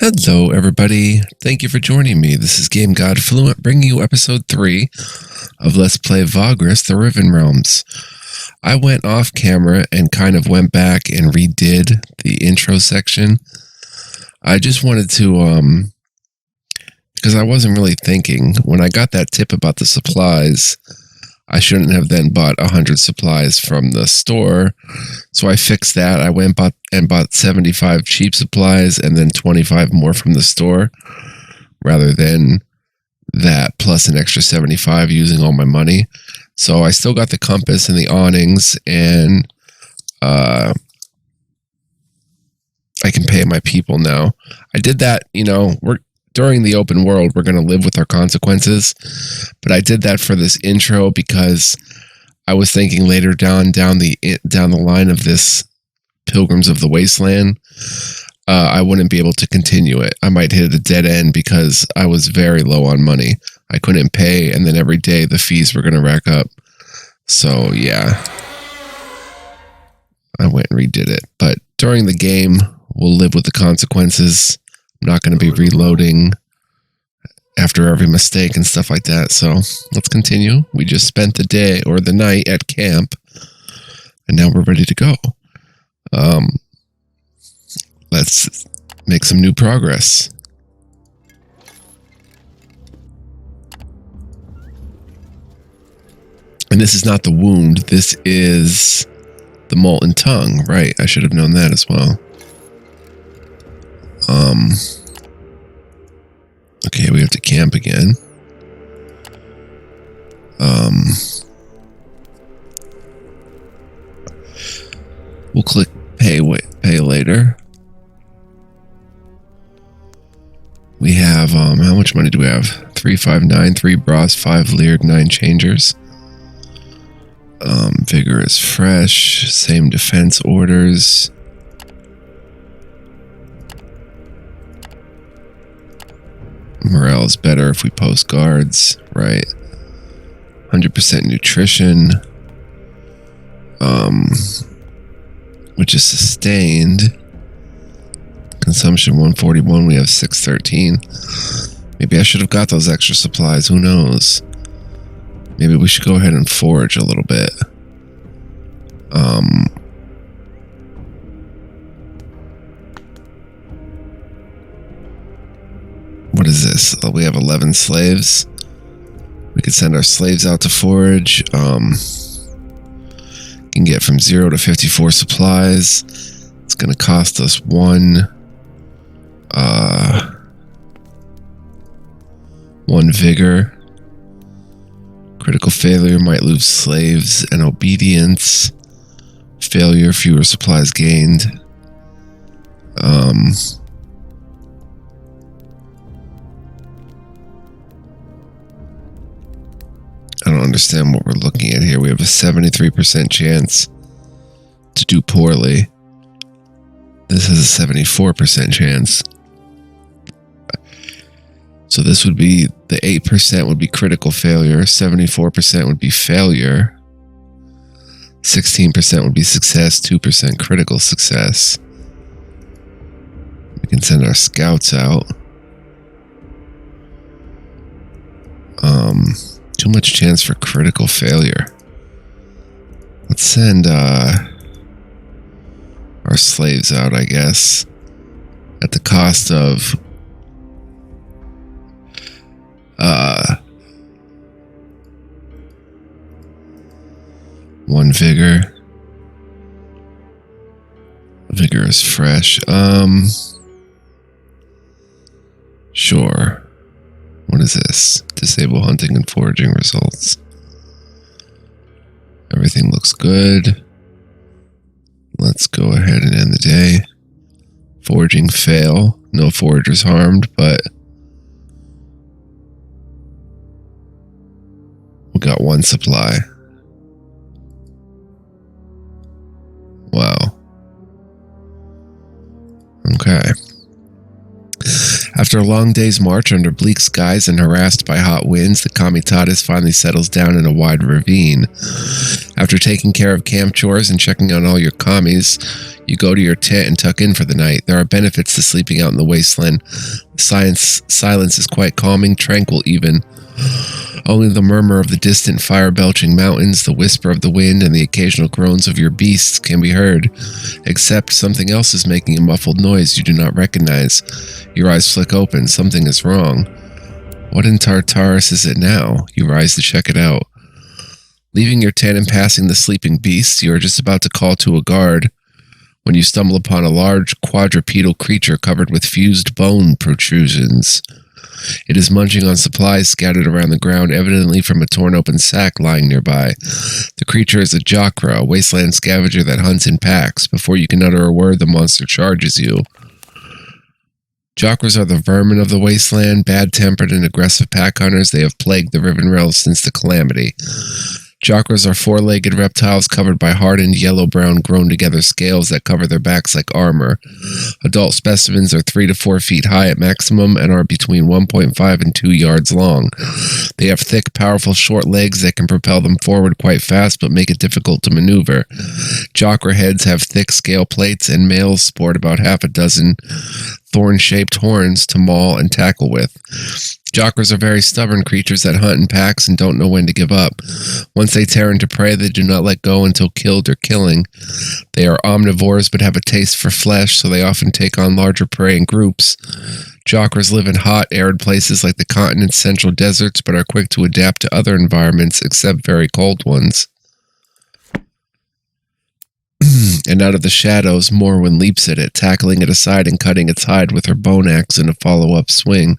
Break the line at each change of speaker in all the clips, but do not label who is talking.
Hello, everybody. Thank you for joining me. This is Game God Fluent, bringing you episode 3 of Let's Play Vagrus, the Riven Realms. I went off camera and kind of went back and redid the intro section. I just wanted to, because I wasn't really thinking. When I got that tip about the supplies, I shouldn't have then bought 100 supplies from the store. So I fixed that. I went and bought 75 cheap supplies and then 25 more from the store, rather than that plus an extra 75 using all my money. So I still got the compass and the awnings, and I can pay my people now. I did that, during the open world, we're going to live with our consequences. But I did that for this intro because I was thinking later down the line of this Pilgrims of the Wasteland, I wouldn't be able to continue it. I might hit a dead end because I was very low on money. I couldn't pay, and then every day the fees were going to rack up. So yeah, I went and redid it. But during the game, we'll live with the consequences. I'm not going to be reloading after every mistake and stuff like that. So let's continue. We just spent the day or the night at camp, and now we're ready to go. Let's make some new progress. And this is not the wound. This is the molten tongue. Right. I should have known that as well. Okay, we have to camp again. We'll click pay later. We have, how much money do we have? 359, 3 bras, 5 leered, 9 changers. Vigor is fresh, same defense orders. Morale is better if we post guards, right? 100% nutrition, which is sustained. Consumption 141, we have 613. Maybe I should have got those extra supplies, who knows? Maybe we should go ahead and forage a little bit. What is this? Oh, we have 11 slaves. We could send our slaves out to forage. Can get from 0 to 54 supplies. It's going to cost us one vigor. Critical failure might lose slaves and obedience. Failure, fewer supplies gained. I don't understand what we're looking at here. We have a 73% chance to do poorly. This has a 74% chance. So this would be, the 8% would be critical failure, 74% would be failure, 16% would be success, 2% critical success. We can send our scouts out. Too much chance for critical failure. Let's send our slaves out, I guess, at the cost of 1 vigor. Vigor is fresh. Sure. What is this? Disable hunting and foraging results. Everything looks good. Let's go ahead and end the day. Foraging fail. No foragers harmed, but we got 1 supply. Wow. Okay. After a long day's march under bleak skies and harassed by hot winds, the Comitatus finally settles down in a wide ravine. After taking care of camp chores and checking on all your commies, you go to your tent and tuck in for the night. There are benefits to sleeping out in the wasteland. Silence is quite calming, tranquil even. Only the murmur of the distant fire-belching mountains, the whisper of the wind, and the occasional groans of your beasts can be heard. Except something else is making a muffled noise you do not recognize. Your eyes flick open. Something is wrong. What in Tartarus is it now? You rise to check it out. Leaving your tent and passing the sleeping beasts, you are just about to call to a guard when you stumble upon a large quadrupedal creature covered with fused bone protrusions. It is munching on supplies scattered around the ground, evidently from a torn-open sack lying nearby. The creature is a Jokra, a wasteland scavenger that hunts in packs. Before you can utter a word, the monster charges you. Jokras are the vermin of the wasteland, bad-tempered and aggressive pack hunters. They have plagued the Riven realms since the calamity. Jokras are four-legged reptiles covered by hardened yellow-brown grown-together scales that cover their backs like armor. Adult specimens are 3 to 4 feet high at maximum and are between 1.5 and 2 yards long. They have thick, powerful, short legs that can propel them forward quite fast but make it difficult to maneuver. Jokra heads have thick scale plates, and males sport about half a dozen thorn-shaped horns to maul and tackle with. Jokras are very stubborn creatures that hunt in packs and don't know when to give up. Once they tear into prey, they do not let go until killed or killing. They are omnivores but have a taste for flesh, so they often take on larger prey in groups. Jokras live in hot, arid places like the continent's central deserts, but are quick to adapt to other environments except very cold ones. And out of the shadows, Morwen leaps at it, tackling it aside and cutting its hide with her bone axe in a follow-up swing.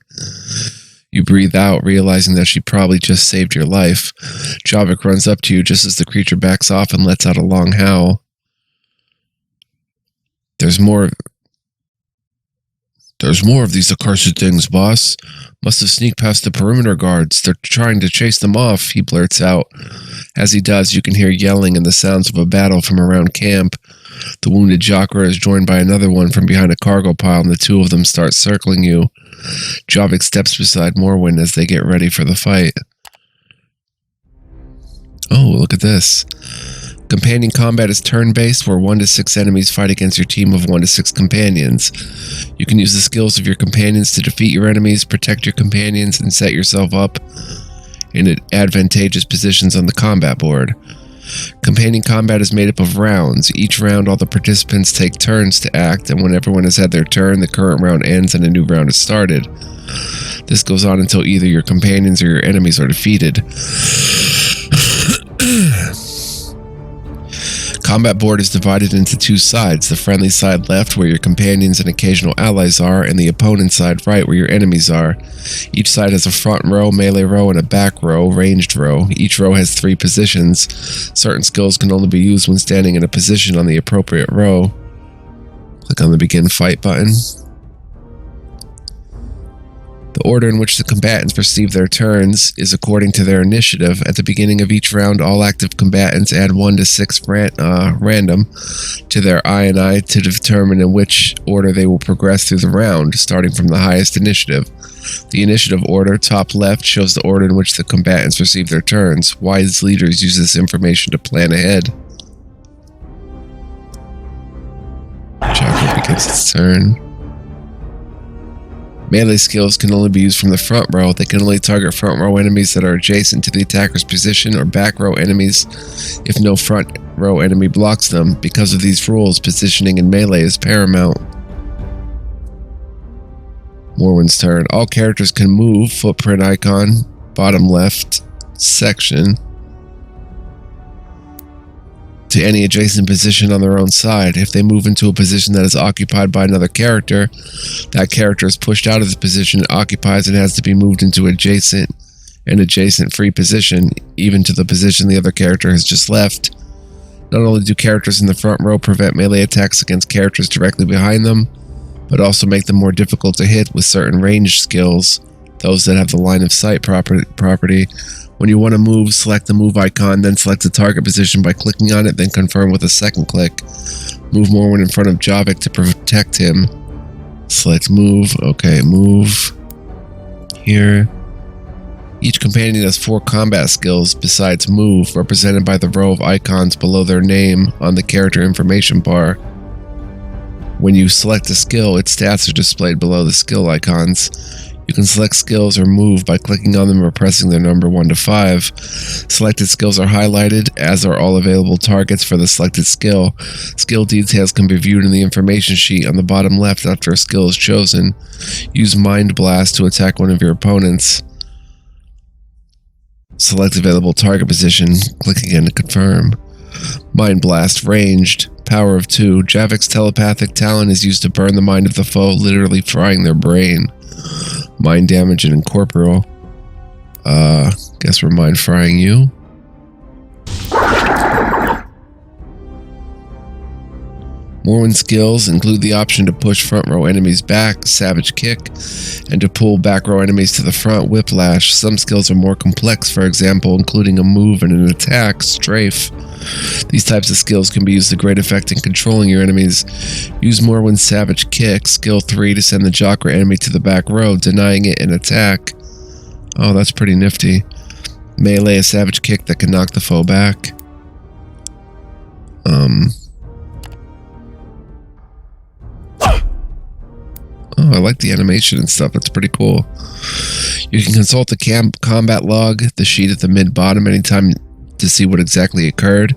You breathe out, realizing that she probably just saved your life. Javik runs up to you just as the creature backs off and lets out a long howl. There's more of these accursed things, boss. Must have sneaked past the perimeter guards. They're trying to chase them off, he blurts out. As he does, you can hear yelling and the sounds of a battle from around camp. The wounded Jokra is joined by another one from behind a cargo pile, and the two of them start circling you. Javik steps beside Morwen as they get ready for the fight. Oh, look at this. Companion combat is turn-based, where 1 to 6 enemies fight against your team of 1 to 6 companions. You can use the skills of your companions to defeat your enemies, protect your companions, and set yourself up in advantageous positions on the combat board. Companion combat is made up of rounds. Each round, all the participants take turns to act, and when everyone has had their turn, the current round ends and a new round is started. This goes on until either your companions or your enemies are defeated. Combat board is divided into 2 sides, the friendly side left where your companions and occasional allies are, and the opponent side right where your enemies are. Each side has a front row, melee row, and a back row, ranged row. Each row has 3 positions. Certain skills can only be used when standing in a position on the appropriate row. Click on the begin fight button. The order in which the combatants receive their turns is according to their initiative. At the beginning of each round, all active combatants add 1 to 6 random to their I to determine in which order they will progress through the round, starting from the highest initiative. The initiative order, top left, shows the order in which the combatants receive their turns. Wise leaders use this information to plan ahead. Jokra begins its turn. Melee skills can only be used from the front row. They can only target front row enemies that are adjacent to the attacker's position, or back row enemies if no front row enemy blocks them. Because of these rules, positioning in melee is paramount. Morwen's turn. All characters can move, footprint icon, bottom left section, to any adjacent position on their own side. If they move into a position that is occupied by another character, that character is pushed out of the position it occupies and has to be moved into an adjacent free position, even to the position the other character has just left. Not only do characters in the front row prevent melee attacks against characters directly behind them, but also make them more difficult to hit with certain ranged skills, those that have the line of sight property. When you want to move, select the move icon, then select the target position by clicking on it, then confirm with a second click. Move Morwen in front of Javik to protect him. Select move. Okay, move. Here. Each companion has 4 combat skills besides move, represented by the row of icons below their name on the character information bar. When you select a skill, its stats are displayed below the skill icons. You can select skills or move by clicking on them or pressing their number 1 to 5. Selected skills are highlighted, as are all available targets for the selected skill. Skill details can be viewed in the information sheet on the bottom left after a skill is chosen. Use Mind Blast to attack one of your opponents. Select available target position, click again to confirm. Mind Blast, ranged, power of 2. Javik's telepathic talent is used to burn the mind of the foe, literally frying their brain. Mind damage and incorporeal. Guess we're mind frying you. Morwen skills include the option to push front row enemies back, Savage Kick, and to pull back row enemies to the front, Whiplash. Some skills are more complex, for example, including a move and an attack, Strafe. These types of skills can be used to great effect in controlling your enemies. Use Morwen's Savage Kick, skill 3, to send the Chakra enemy to the back row, denying it an attack. Oh, that's pretty nifty. Melee a Savage Kick that can knock the foe back. Oh, I like the animation and stuff. That's pretty cool. You can consult the combat log, the sheet at the mid-bottom, anytime to see what exactly occurred.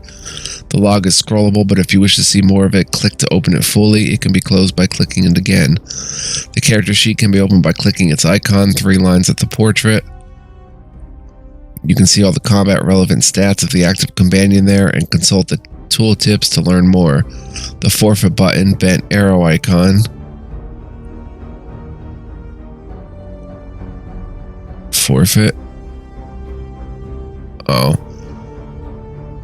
The log is scrollable, but if you wish to see more of it, click to open it fully. It can be closed by clicking it again. The character sheet can be opened by clicking its icon, 3 lines at the portrait. You can see all the combat relevant stats of the active companion there and consult the tooltips to learn more. The forfeit button, bent arrow icon. Forfeit. Oh.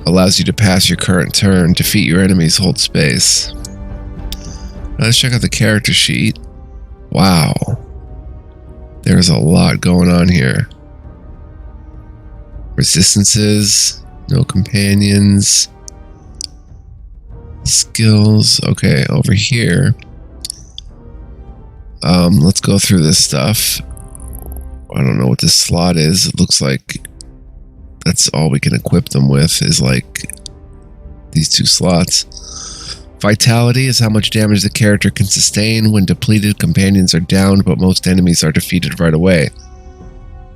Allows you to pass your current turn, defeat your enemies, hold space. Now let's check out the character sheet. Wow. There's a lot going on here. Resistances, no companions. Skills. Okay, over here. Let's go through this stuff. I don't know what this slot is. It looks like that's all we can equip them with is like these 2 slots. Vitality is how much damage the character can sustain. When depleted, companions are downed, but most enemies are defeated right away.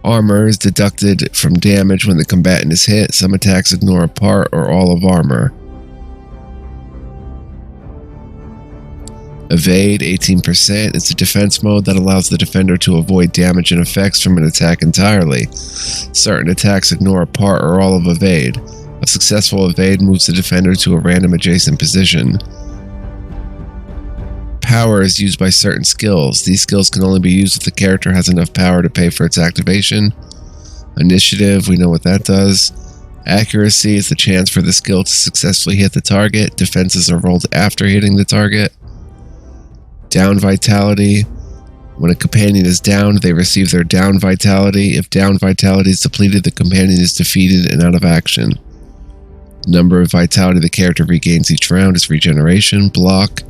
Armor is deducted from damage when the combatant is hit. Some attacks ignore a part or all of armor. Evade, 18%. It's a defense mode that allows the defender to avoid damage and effects from an attack entirely. Certain attacks ignore a part or all of evade. A successful evade moves the defender to a random adjacent position. Power is used by certain skills. These skills can only be used if the character has enough power to pay for its activation. Initiative, we know what that does. Accuracy is the chance for the skill to successfully hit the target. Defenses are rolled after hitting the target. Down vitality. When a companion is downed, they receive their down vitality. If down vitality is depleted, the companion is defeated and out of action. Number of vitality the character regains each round is regeneration. Block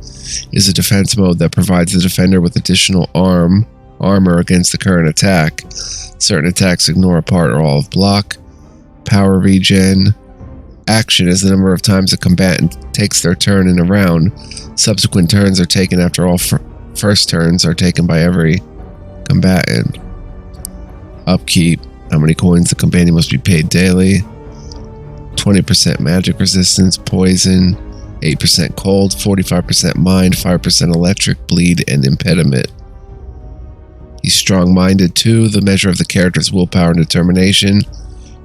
is a defense mode that provides the defender with additional armor against the current attack. Certain attacks ignore a part or all of block. Power regen. Action is the number of times a combatant takes their turn in a round. Subsequent turns are taken after all first turns are taken by every combatant. Upkeep. How many coins the companion must be paid daily. 20% magic resistance, poison, 8% cold, 45% mind, 5% electric, bleed, and impediment. He's strong-minded too, the measure of the character's willpower and determination,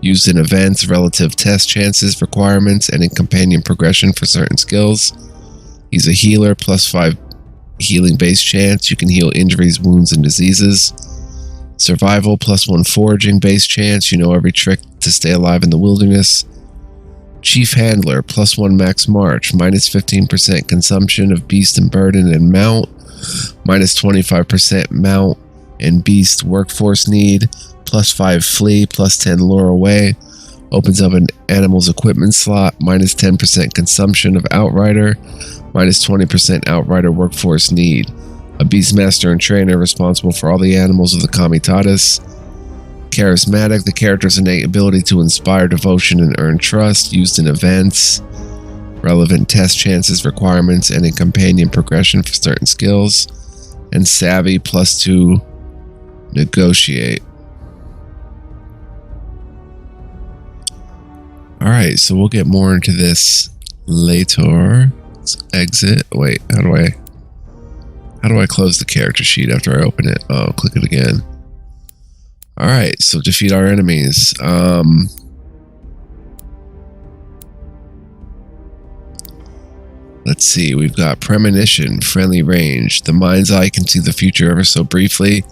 used in events, relative test chances, requirements, and in companion progression for certain skills. He's a healer, +5 healing base chance. You can heal injuries, wounds, and diseases. Survival, +1 foraging base chance. You know every trick to stay alive in the wilderness. Chief Handler, +1 max march, -15% consumption of beast and burden and mount, -25% mount and beast workforce need, +5 flee, +10 lure away, opens up an animal's equipment slot, -10% consumption of outrider, -20% outrider workforce need. A beastmaster and trainer responsible for all the animals of the Comitatus. Charismatic, the character's innate ability to inspire devotion and earn trust, used in events, relevant test chances, requirements, and in companion progression for certain skills. And savvy, +2, negotiate. Alright, so we'll get more into this later. Let's exit. Wait, how do I close the character sheet after I open it? Oh, click it again. Alright, so defeat our enemies. Let's see, we've got Premonition, friendly range. The mind's eye can see the future ever so briefly,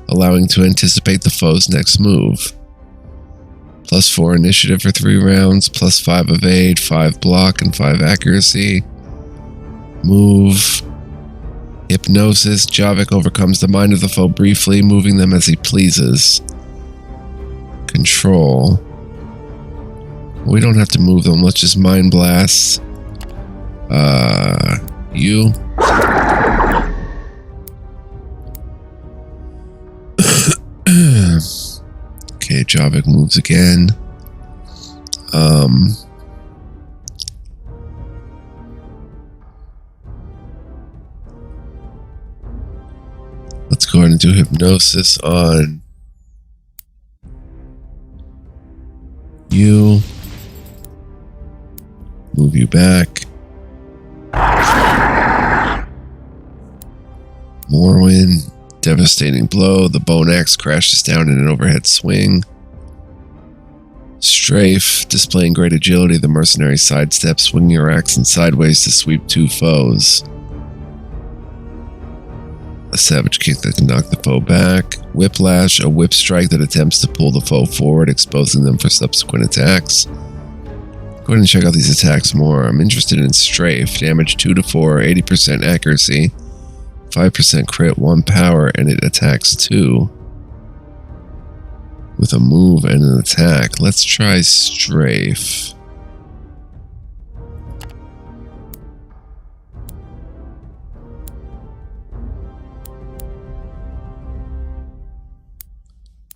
allowing to anticipate the foe's next move. +4 initiative for 3 rounds, +5 evade, 5 block, and 5 accuracy. Move. Hypnosis. Javik overcomes the mind of the foe briefly, moving them as he pleases. Control. We don't have to move them. Let's just mind blast. You. Okay, Javik moves again. Let's go ahead and do hypnosis on you. Move you back. Morrowind, devastating blow. The bone axe crashes down in an overhead swing. Strafe, displaying great agility. The mercenary sidesteps, swinging your axe and sideways to sweep 2 foes. A savage kick that can knock the foe back. Whiplash, a whip strike that attempts to pull the foe forward, exposing them for subsequent attacks. Go ahead and check out these attacks more. I'm interested in Strafe. Damage 2 to 4, 80% accuracy, 5% crit, 1 power, and it attacks 2. With a move and an attack. Let's try Strafe.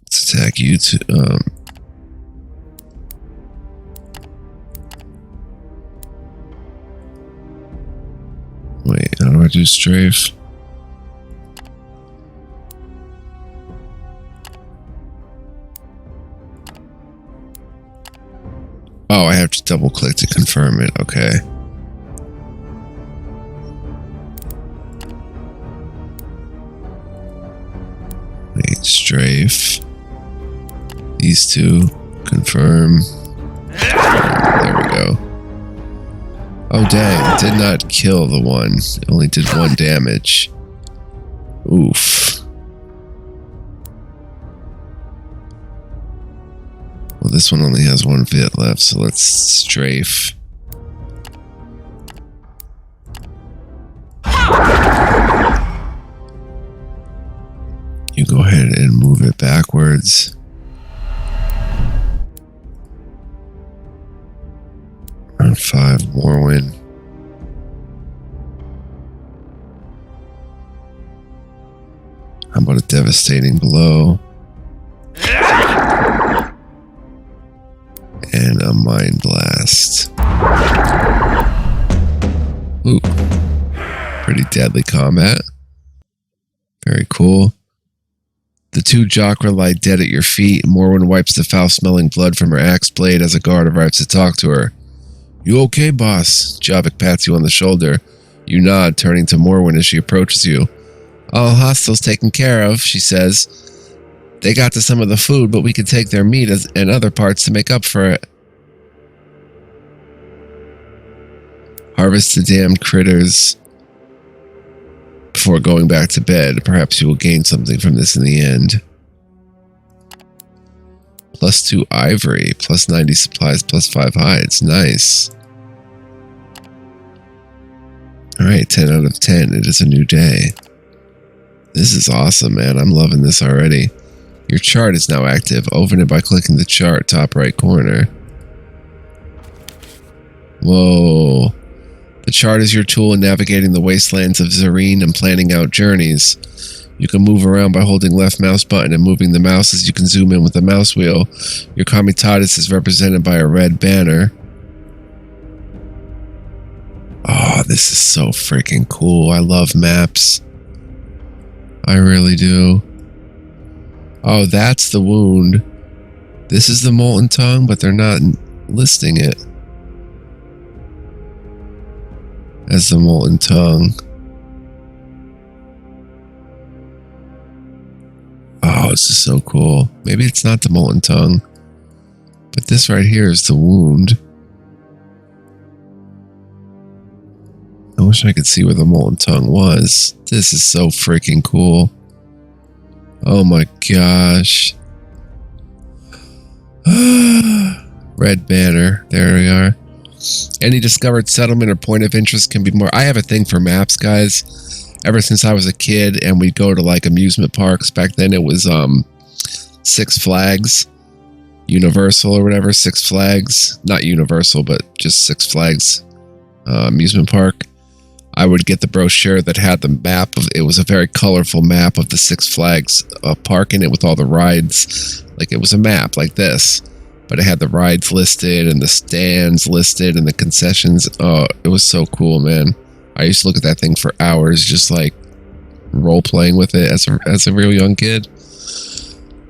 Let's attack you too. Wait, how do I do Strafe? Oh, I have to double click to confirm it. Okay. Wait, Strafe. These 2. Confirm. There we go. Oh, dang. Did not kill the one. It only did 1 damage. Oof. Well, this one only has 1 vit left, so let's Strafe. You go ahead and move it backwards. Round 5, Morrowind. How about a devastating blow? And a mind blast. Ooh. Pretty deadly combat. Very cool. The 2 Jokra lie dead at your feet. Morrowind wipes the foul-smelling blood from her axe blade as a guard arrives to talk to her. You okay, boss? Javik pats you on the shoulder. You nod, turning to Morrowind as she approaches you. All hostiles taken care of, she says. They got to some of the food, but we could take their meat and other parts to make up for it. Harvest the damned critters before going back to bed. Perhaps you will gain something from this in the end. +2 ivory, +90 supplies, +5 hides. Nice. Alright, 10 out of 10. It is a new day. This is awesome, man. I'm loving this already. Your chart is now active. Open it by clicking the chart, top right corner. Whoa. The The chart is your tool in navigating the wastelands of Zareen and planning out journeys. You can move around by holding left mouse button and moving the mouse as you can zoom in with the mouse wheel. Your comitatus is represented by a red banner. Oh, this is so freaking cool. I love maps. I really do. Oh, that's the wound. This is the molten tongue, but they're not listing it as the molten tongue. Oh, this is so cool. Maybe it's not the molten tongue, but this right here is the wound. I wish I could see where the molten tongue was. This is so freaking cool. Oh my gosh. Red banner. There we are. Any discovered settlement or point of interest can be more. I have a thing for maps, guys. Ever since I was a kid and we'd go to like amusement parks. Back then it was Six Flags. Universal or whatever. Six Flags. Not Universal, but just Six Flags amusement park. I would get the brochure that had the map of, it was a very colorful map of the Six Flags park in it with all the rides. Like it was a map like this, but it had the rides listed and the stands listed and the concessions. Oh, it was so cool, man. I used to look at that thing for hours, just like role playing with it as a real young kid.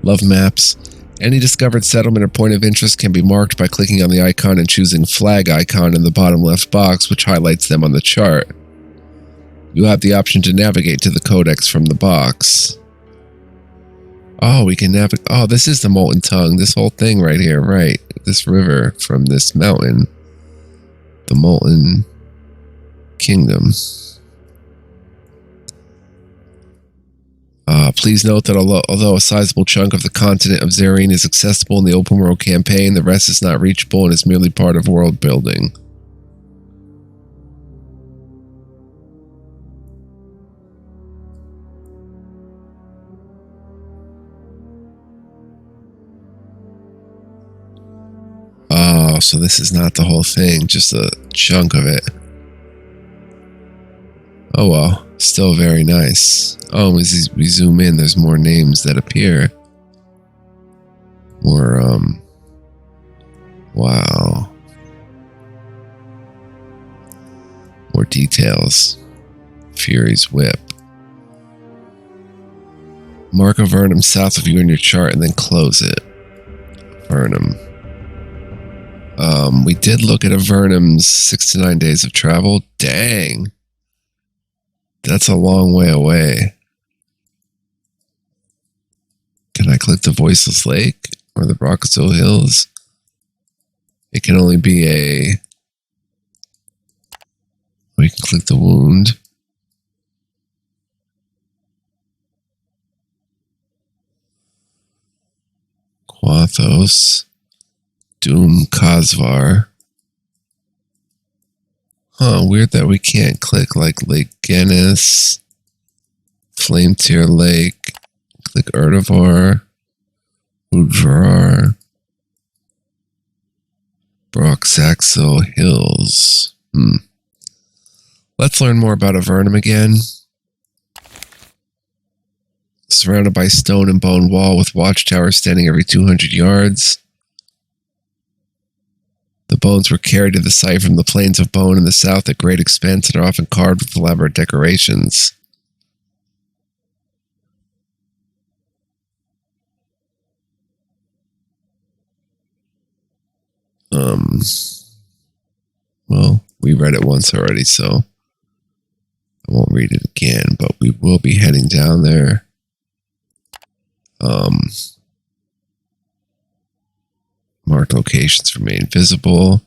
Love maps. Any discovered settlement or point of interest can be marked by clicking on the icon and choosing flag icon in the bottom left box, which highlights them on the chart. You have the option to navigate to the codex from the box. Oh, we can navigate. Oh, this is the molten tongue. This whole thing right here, right? This river from this mountain. The molten kingdom. Please note that although a sizable chunk of the continent of Zareen is accessible in the open world campaign, the rest is not reachable and is merely part of world building. Oh, so this is not the whole thing, just a chunk of it. Oh well, still very nice. Oh, as we zoom in, there's more names that appear. More, wow. More details. Fury's Whip. Mark a Vernum south of you in your chart and then close it. Vernum. We did look at a Vernum's 6 to 9 days of travel. Dang. That's a long way away. Can I click the Voiceless Lake or the Brocasville Hills? It can only be a... We can click the wound. Quathos. Doom Kazvar. Huh, weird that we can't click like Lake Guinness, Flame Tier Lake, click Erdivar, Udvar, Broxaxel Hills. Let's learn more about Avernum again. Surrounded by stone and bone wall with watchtowers standing every 200 yards. The bones were carried to the site from the plains of bone in the south at great expense and are often carved with elaborate decorations. Well, we read it once already, so I won't read it again, but we will be heading down there. Marked locations remain visible.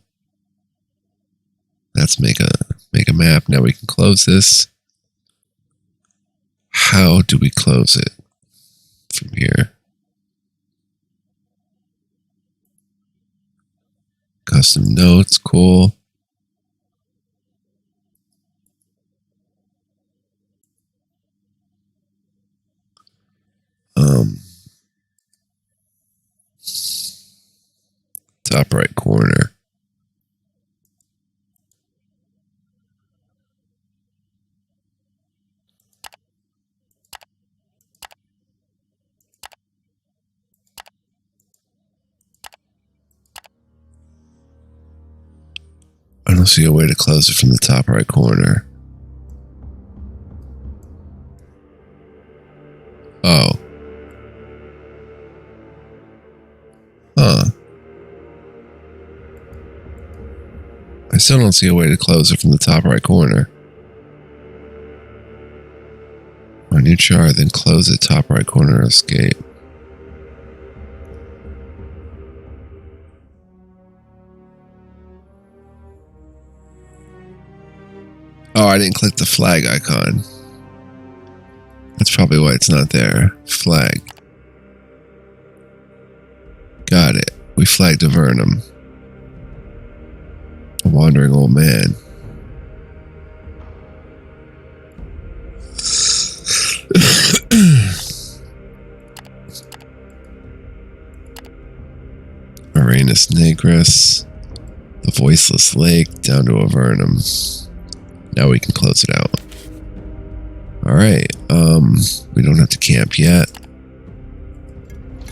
Let's make a map. Now we can close this. How do we close it from here? Custom notes, cool. Top right corner. don't see a way to close it from the top right corner. Oh. Huh. I still don't see a way to close it from the top right corner. On your chart, then close the top right corner escape. Oh, I didn't click the flag icon. That's probably why it's not there. Flag. Got it. We flagged a Vernum. A wandering old man. Uranus Negrus. The Voiceless Lake down to a Vernum. Now we can close it out. Alright, we don't have to camp yet.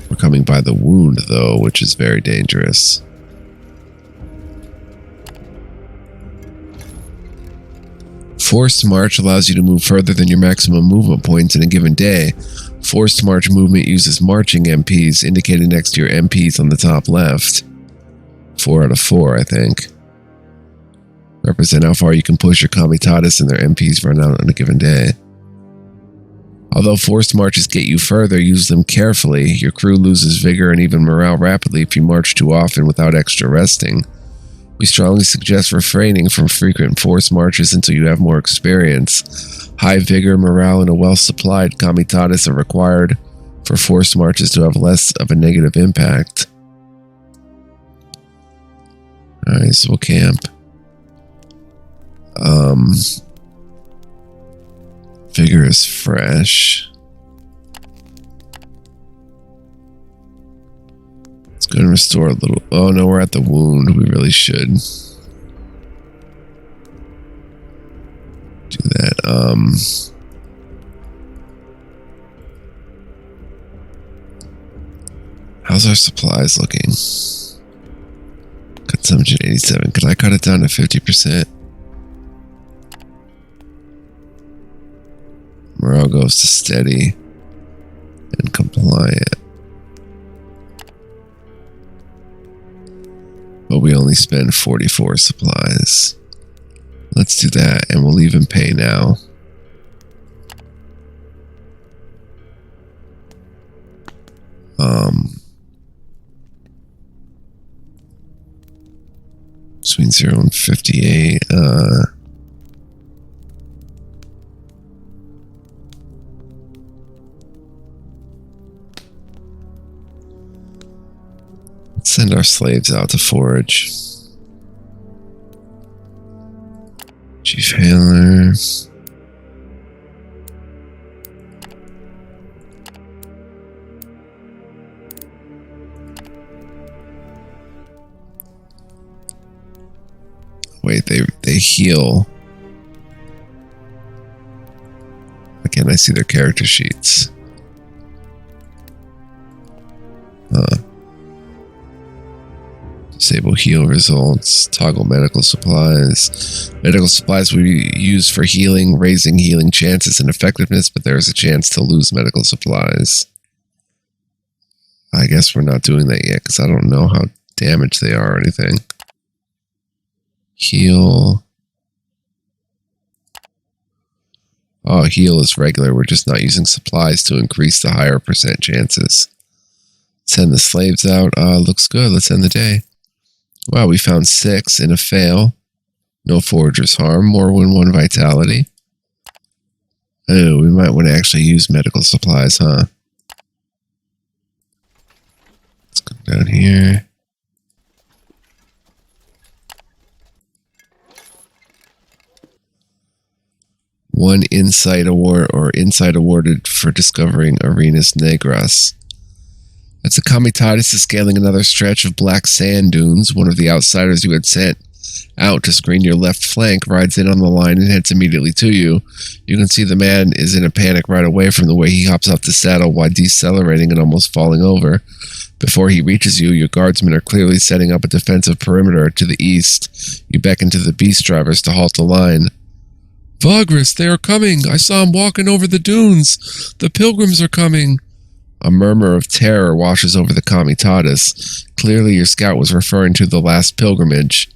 We're coming by the wound, though, which is very dangerous. Forced March allows you to move further than your maximum movement points in a given day. Forced March movement uses marching MPs, indicated next to your MPs on the top left. 4 out of 4, I think. Represent how far you can push your Comitatus and their MPs run out on a given day. Although forced marches get you further, use them carefully. Your crew loses vigor and even morale rapidly if you march too often without extra resting. We strongly suggest refraining from frequent forced marches until you have more experience. High vigor, morale, and a well-supplied Comitatus are required for forced marches to have less of a negative impact. Alright, so we'll camp. Vigor is fresh. Let's go and restore a little. Oh no, we're at the wound. We really should do that. How's our supplies looking? Consumption 87. Could I cut it down to 50%? Morale goes to steady and compliant. But we only spend 44 supplies. Let's do that, and we'll leave him pay now. Between 0 and 58. Send our slaves out to forage. Chief Hailer. Wait, they heal. Again, I see their character sheets. Disable heal results. Toggle medical supplies. Medical supplies will be used for healing, raising healing chances and effectiveness, but there is a chance to lose medical supplies. I guess we're not doing that yet because I don't know how damaged they are or anything. Heal. Oh, heal is regular. We're just not using supplies to increase the higher percent chances. Send the slaves out. Looks good. Let's end the day. Wow, we found 6 in a fail. No foragers harm. More win 1 vitality. Oh, we might want to actually use medical supplies, huh? Let's go down here. One insight award or insight awarded for discovering Uranus Negrus. As the Comitatus is scaling another stretch of black sand dunes, one of the outsiders you had sent out to screen your left flank rides in on the line and heads immediately to you. You can see the man is in a panic right away from the way he hops off the saddle while decelerating and almost falling over. Before he reaches you, your guardsmen are clearly setting up a defensive perimeter to the east. You beckon to the beast drivers to halt the line. Vagrus, they are coming! I saw him walking over the dunes! The pilgrims are coming! A murmur of terror washes over the Comitatus. Clearly your scout was referring to the last pilgrimage.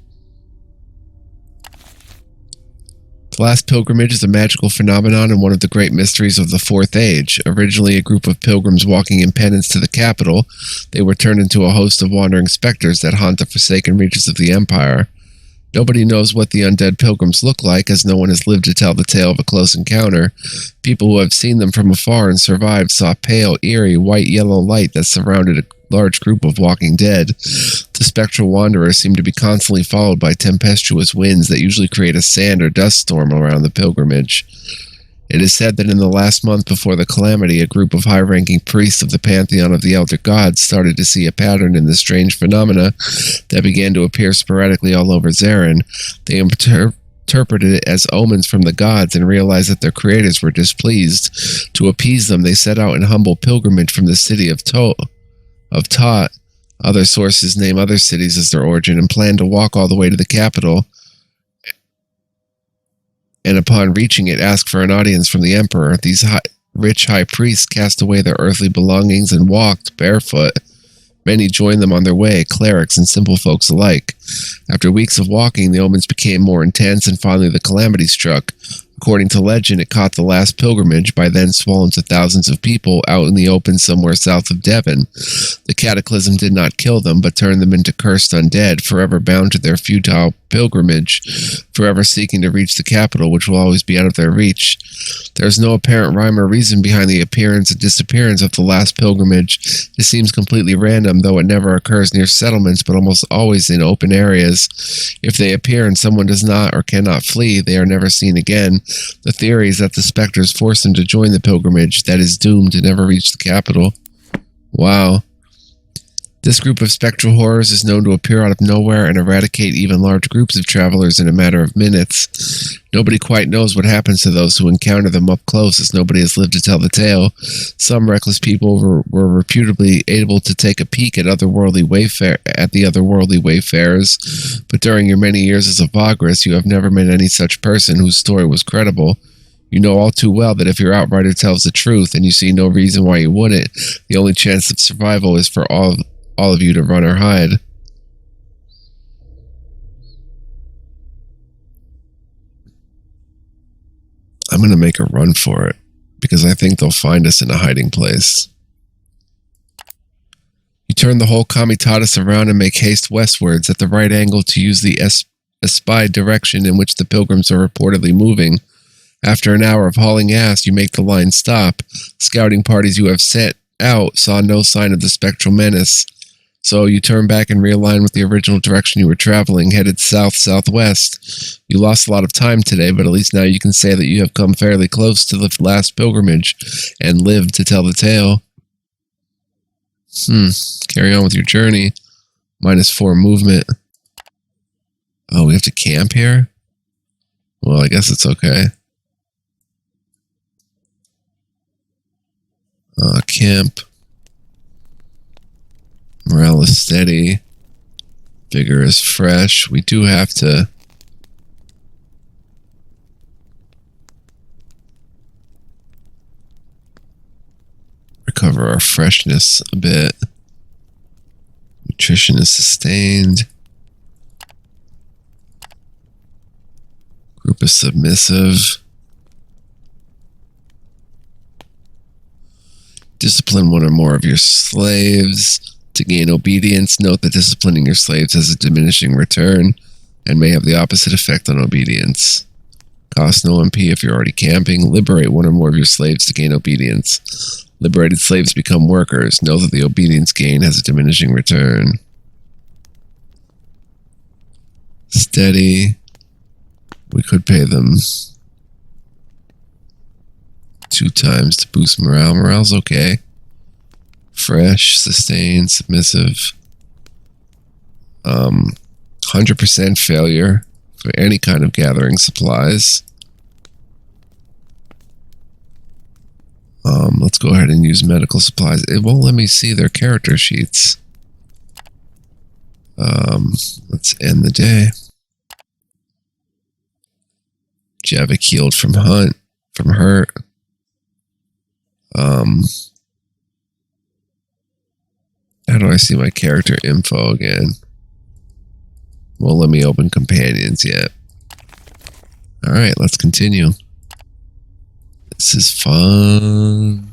The last pilgrimage is a magical phenomenon and one of the great mysteries of the Fourth Age. Originally a group of pilgrims walking in penance to the capital, they were turned into a host of wandering specters that haunt the forsaken reaches of the Empire. Nobody knows what the undead pilgrims look like, as no one has lived to tell the tale of a close encounter. People who have seen them from afar and survived saw pale, eerie, white-yellow light that surrounded a large group of walking dead. The spectral wanderers seem to be constantly followed by tempestuous winds that usually create a sand or dust storm around the pilgrimage. It is said that in the last month before the calamity, a group of high-ranking priests of the pantheon of the elder gods started to see a pattern in the strange phenomena that began to appear sporadically all over Zarin. They interpreted it as omens from the gods and realized that their creators were displeased. To appease them, they set out in humble pilgrimage from the city of Tot. Other sources name other cities as their origin and plan to walk all the way to the capital, and upon reaching it, ask for an audience from the emperor. These rich high priests cast away their earthly belongings and walked barefoot. Many joined them on their way, clerics and simple folks alike. After weeks of walking, the omens became more intense, and finally the calamity struck. According to legend, it caught the last pilgrimage, by then swollen to thousands of people, out in the open somewhere south of Devon. The cataclysm did not kill them, but turned them into cursed undead, forever bound to their futile pilgrimage, forever seeking to reach the capital, which will always be out of their reach. There is no apparent rhyme or reason behind the appearance and disappearance of the last pilgrimage. It seems completely random, though it never occurs near settlements, but almost always in open areas. If they appear and someone does not or cannot flee, they are never seen again. The theory is that the specters force them to join the pilgrimage that is doomed to never reach the capital. Wow. This group of spectral horrors is known to appear out of nowhere and eradicate even large groups of travelers in a matter of minutes. Nobody quite knows what happens to those who encounter them up close, as nobody has lived to tell the tale. Some reckless people were reputably able to take a peek at the otherworldly wayfarers, but during your many years as a Vagrus, you have never met any such person whose story was credible. You know all too well that if your outrider tells the truth, and you see no reason why you wouldn't, the only chance of survival is for all of you to run or hide. I'm going to make a run for it, because I think they'll find us in a hiding place. You turn the whole Comitatus around and make haste westwards at the right angle to use the espied direction in which the pilgrims are reportedly moving. After an hour of hauling ass, you make the line stop. Scouting parties you have sent out saw no sign of the spectral menace. So you turn back and realign with the original direction you were traveling, headed south-southwest. You lost a lot of time today, but at least now you can say that you have come fairly close to the last pilgrimage and lived to tell the tale. Carry on with your journey. -4 movement. Oh, we have to camp here? Well, I guess it's okay. Camp. Morale is steady. Vigor is fresh. We do have to recover our freshness a bit. Nutrition is sustained. Group is submissive. Discipline one or more of your slaves. To gain obedience, note that disciplining your slaves has a diminishing return and may have the opposite effect on obedience. Cost no MP if you're already camping. Liberate one or more of your slaves to gain obedience. Liberated slaves become workers. Know that the obedience gain has a diminishing return. Steady. We could pay them 2 times to boost morale. Morale's okay. Fresh, sustained, submissive. 100% failure for any kind of gathering supplies. Let's go ahead and use medical supplies. It won't let me see their character sheets. Let's end the day. Javik healed from hurt. How do I see my character info again? Won't let me open companions yet. Alright, let's continue. This is fun.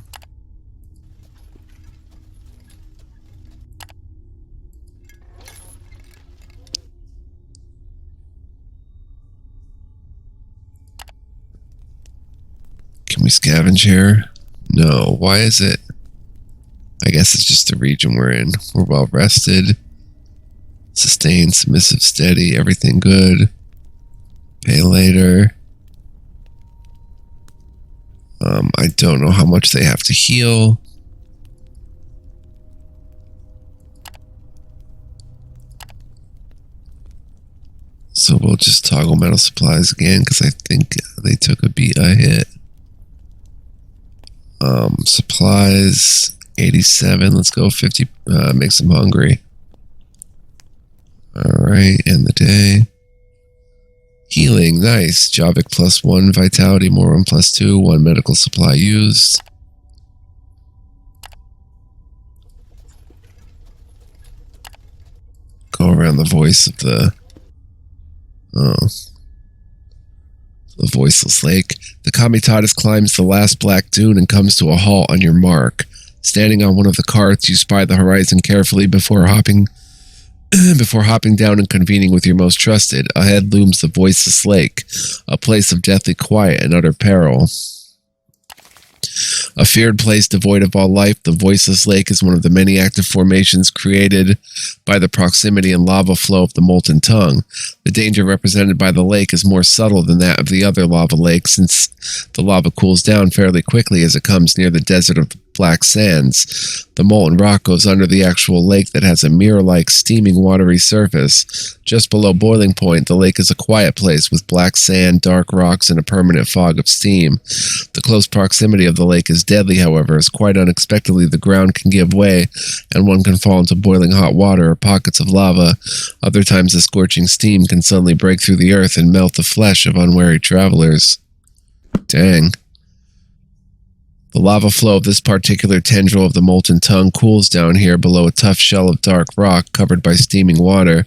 Can we scavenge here? No. Why is it? I guess it's just the region we're in. We're well rested. Sustained, submissive, steady, everything good. Pay later. I don't know how much they have to heal. So we'll just toggle metal supplies again because I think they took a hit. Supplies 87. Let's go 50. Makes them hungry. Alright, end the day. Healing, nice. Javik +1, Vitality, Moron +2, 1 medical supply used. Go around the voice of the Voiceless Lake. The Comitatus climbs the last black dune and comes to a halt on your mark. Standing on one of the carts, you spy the horizon carefully before hopping down and convening with your most trusted. Ahead looms the Voiceless Lake, a place of deathly quiet and utter peril. A feared place devoid of all life, the Voiceless Lake is one of the many active formations created by the proximity and lava flow of the Molten Tongue. The danger represented by the lake is more subtle than that of the other lava lakes, since the lava cools down fairly quickly as it comes near the desert of the Black Sands. The molten rock goes under the actual lake that has a mirror-like, steaming, watery surface. Just below boiling point, the lake is a quiet place with black sand, dark rocks, and a permanent fog of steam. The close proximity of the lake is deadly, however, as quite unexpectedly the ground can give way, and one can fall into boiling hot water or pockets of lava. Other times the scorching steam can suddenly break through the earth and melt the flesh of unwary travelers. Dang. The lava flow of this particular tendril of the Molten Tongue cools down here below a tough shell of dark rock covered by steaming water.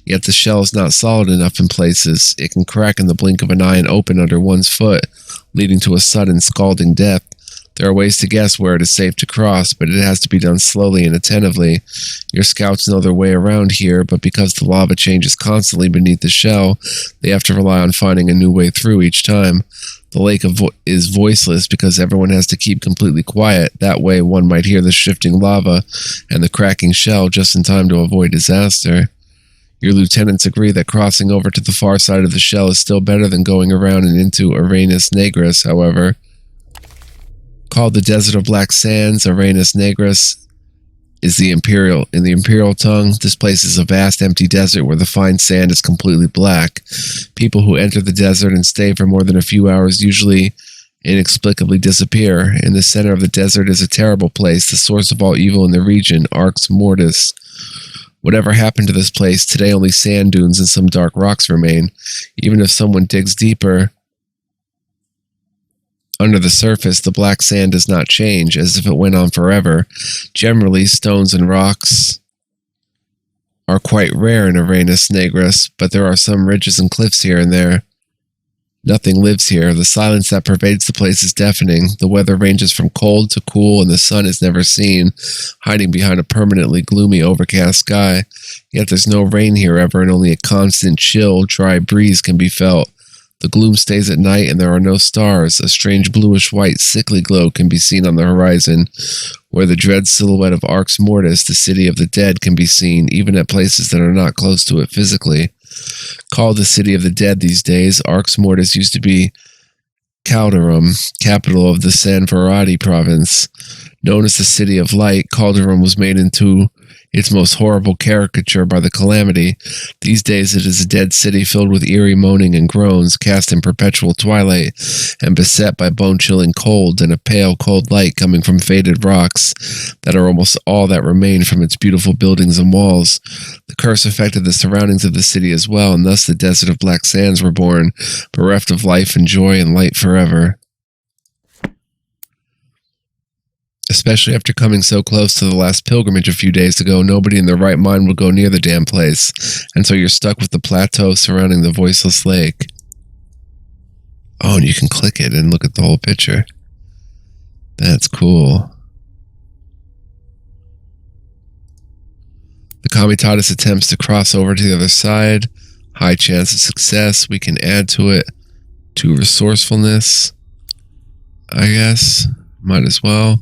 Yet the shell is not solid enough in places. It can crack in the blink of an eye and open under one's foot, leading to a sudden scalding death. There are ways to guess where it is safe to cross, but it has to be done slowly and attentively. Your scouts know their way around here, but because the lava changes constantly beneath the shell, they have to rely on finding a new way through each time. The lake is voiceless because everyone has to keep completely quiet. That way one might hear the shifting lava and the cracking shell just in time to avoid disaster. Your lieutenants agree that crossing over to the far side of the shell is still better than going around and into Aranus Negris, however. Called the Desert of Black Sands, Aranus Negris is in the Imperial tongue. This place is a vast empty desert where the fine sand is completely black. People who enter the desert and stay for more than a few hours usually inexplicably disappear. In the center of the desert is a terrible place, the source of all evil in the region, Arx Mortis. Whatever happened to this place, today only sand dunes and some dark rocks remain. Even if someone digs deeper under the surface, the black sand does not change, as if it went on forever. Generally, stones and rocks are quite rare in Aranus Negris, but there are some ridges and cliffs here and there. Nothing lives here. The silence that pervades the place is deafening. The weather ranges from cold to cool, and the sun is never seen, hiding behind a permanently gloomy, overcast sky. Yet there's no rain here ever, and only a constant, chill, dry breeze can be felt. The gloom stays at night and there are no stars. A strange bluish-white, sickly glow can be seen on the horizon, where the dread silhouette of Arx Mortis, the city of the dead, can be seen, even at places that are not close to it physically. Called the city of the dead these days, Arx Mortis used to be Calderum, capital of the Sanvarati province. Known as the City of Light, Calderum was made into its most horrible caricature by the calamity. These days it is a dead city filled with eerie moaning and groans, cast in perpetual twilight, and beset by bone-chilling cold and a pale, cold light coming from faded rocks that are almost all that remain from its beautiful buildings and walls. The curse affected the surroundings of the city as well, and thus the desert of black sands were born, bereft of life and joy and light forever. Especially after coming so close to the last pilgrimage a few days ago, nobody in their right mind would go near the damn place, and so you're stuck with the plateau surrounding the Voiceless Lake. Oh, and you can click it and look at the whole picture. That's cool. The Comitatus attempts to cross over to the other side. High chance of success. We can add to it 2 resourcefulness, I guess. Might as well.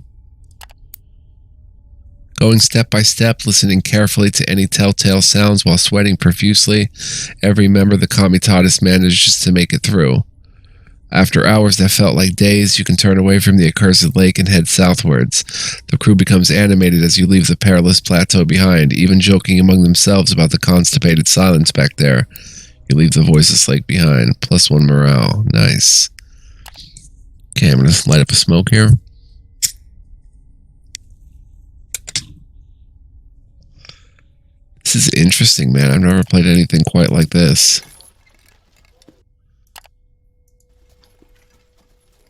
Going step by step, listening carefully to any telltale sounds while sweating profusely, every member of the Comitatus manages to make it through. After hours that felt like days, you can turn away from the accursed lake and head southwards. The crew becomes animated as you leave the perilous plateau behind, even joking among themselves about the constipated silence back there. You leave the Voiceless Lake behind. +1 morale. Nice. Okay, I'm going to light up a smoke here. This is interesting, man. I've never played anything quite like this.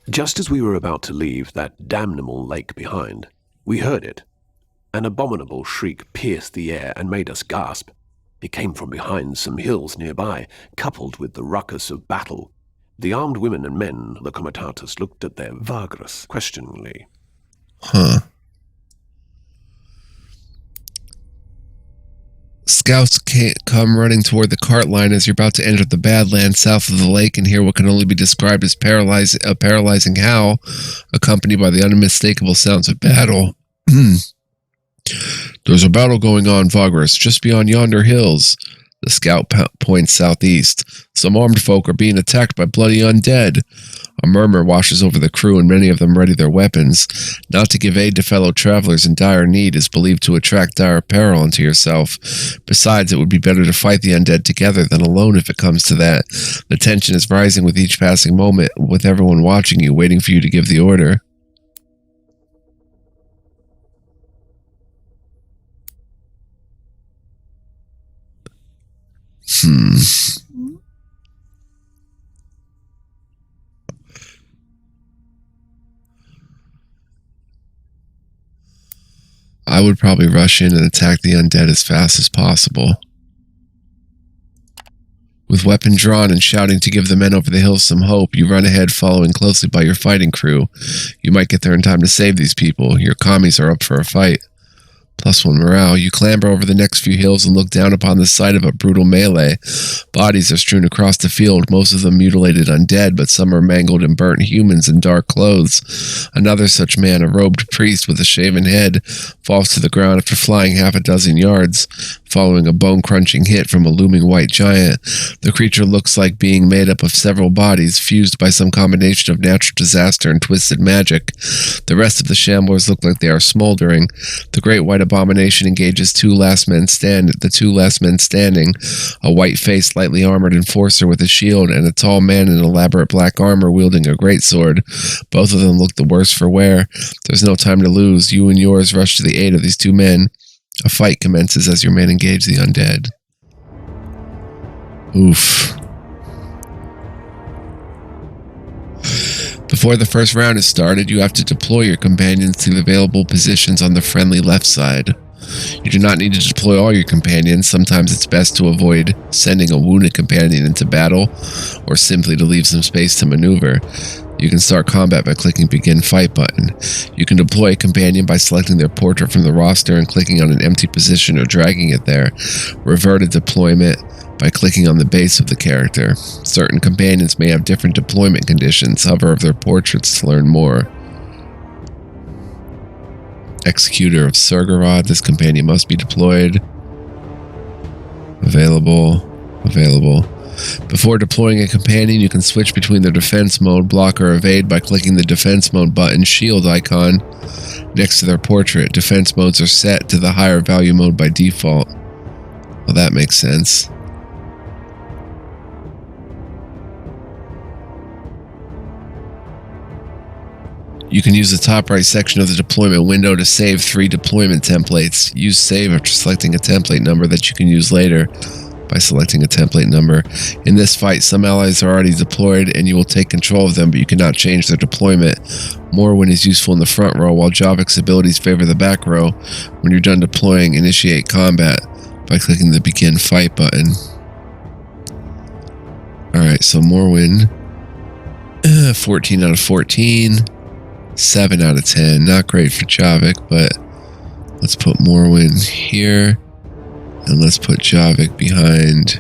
Just as we were about to leave that damnable lake behind, we heard it. An abominable shriek pierced the air and made us gasp. It came from behind some hills nearby, coupled with the ruckus of battle. The armed women and men, the Comitatus, looked at their Vagrus questioningly.
Huh. Scouts can't come running toward the cart line as you're about to enter the Badlands south of the lake and hear what can only be described as a paralyzing howl, accompanied by the unmistakable sounds of battle. There's a battle going on, Vagrus, just beyond yonder hills. The scout points southeast. Some armed folk are being attacked by bloody undead. A murmur washes over the crew, and many of them ready their weapons. Not to give aid to fellow travelers in dire need is believed to attract dire peril unto yourself. Besides, it would be better to fight the undead together than alone if it comes to that. The tension is rising with each passing moment, with everyone watching you, waiting for you to give the order. I would probably rush in and attack the undead as fast as possible. With weapon drawn and shouting to give the men over the hills some hope, you run ahead following closely by your fighting crew. You might get there in time to save these people. Your commies are up for a fight. +1 morale. You clamber over the next few hills and look down upon the site of a brutal melee. Bodies are strewn across the field, most of them mutilated undead, but some are mangled and burnt humans in dark clothes. Another such man, a robed priest with a shaven head, falls to the ground after flying half a dozen yards, following a bone-crunching hit from a looming white giant. The creature looks like being made up of several bodies, fused by some combination of natural disaster and twisted magic. The rest of the shamblers look like they are smoldering. The great white abomination engages the two last men standing, a white-faced, lightly armored enforcer with a shield, and a tall man in elaborate black armor wielding a greatsword. Both of them look the worse for wear. There's no time to lose. You and yours rush to the aid of these two men. A fight commences as your men engage the undead. Oof. Before the first round is started, you have to deploy your companions to the available positions on the friendly left side. You do not need to deploy all your companions. Sometimes it's best to avoid sending a wounded companion into battle, or simply to leave some space to maneuver. You can start combat by clicking Begin Fight button. You can deploy a companion by selecting their portrait from the roster and clicking on an empty position or dragging it there. Revert a deployment by clicking on the base of the character. Certain companions may have different deployment conditions. Hover over their portraits to learn more. Executor of Surgarod. This companion must be deployed. Available. Before deploying a companion, you can switch between the defense mode, block, or evade by clicking the defense mode button shield icon next to their portrait. Defense modes are set to the higher value mode by default. Well, that makes sense. You can use the top right section of the deployment window to save 3 deployment templates. Use save after selecting a template number that you can use later by selecting a template number. In this fight, some allies are already deployed and you will take control of them, but you cannot change their deployment. Morrowind is useful in the front row, while Javic's abilities favor the back row. When you're done deploying, initiate combat by clicking the begin fight button. Alright, so Morrowind, 14 out of 14. 7 out of 10. Not great for Javik, but let's put Morrowind here. And let's put Javik behind.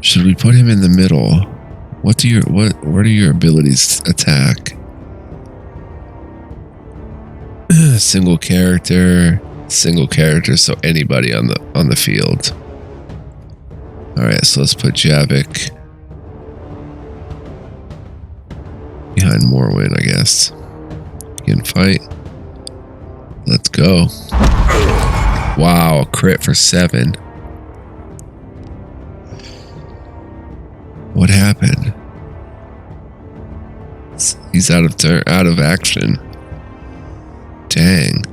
Should we put him in the middle? What do are your abilities attack? Single character, so anybody on the field. All right, so let's put Javik behind Morrowind, I guess. Begin fight. Let's go. Wow, a crit for 7. What happened? He's out of action. Dang.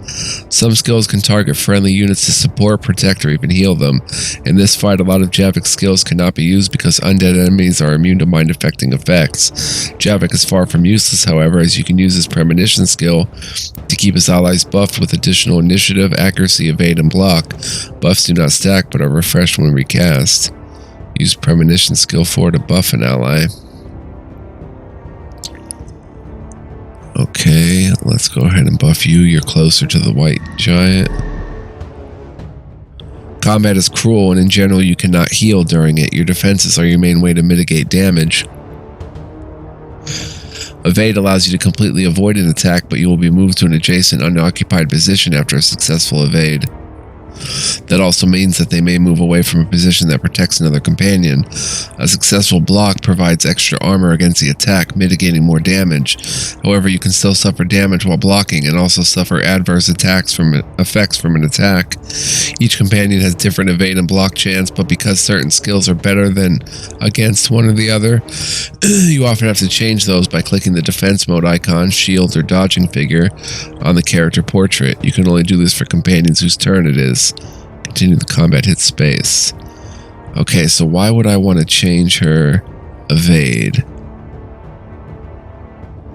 Some skills can target friendly units to support, protect, or even heal them. In this fight, a lot of Javik's skills cannot be used because undead enemies are immune to mind-affecting effects. Javik is far from useless, however, as you can use his premonition skill to keep his allies buffed with additional initiative, accuracy, evade, and block. Buffs do not stack, but are refreshed when recast. Use premonition skill 4 to buff an ally. Okay, let's go ahead and buff you. You're closer to the white giant. Combat is cruel, and in general you cannot heal during it. Your defenses are your main way to mitigate damage. Evade allows you to completely avoid an attack, but you will be moved to an adjacent unoccupied position after a successful evade. That also means that they may move away from a position that protects another companion. A successful block provides extra armor against the attack, mitigating more damage. However, you can still suffer damage while blocking and also suffer adverse effects from an attack. Each companion has different evade and block chance, but because certain skills are better than against one or the other, you often have to change those by clicking the defense mode icon, shield, or dodging figure on the character portrait. You can only do this for companions whose turn it is. Continue the combat, hit space. Okay, so why would I want to change her evade?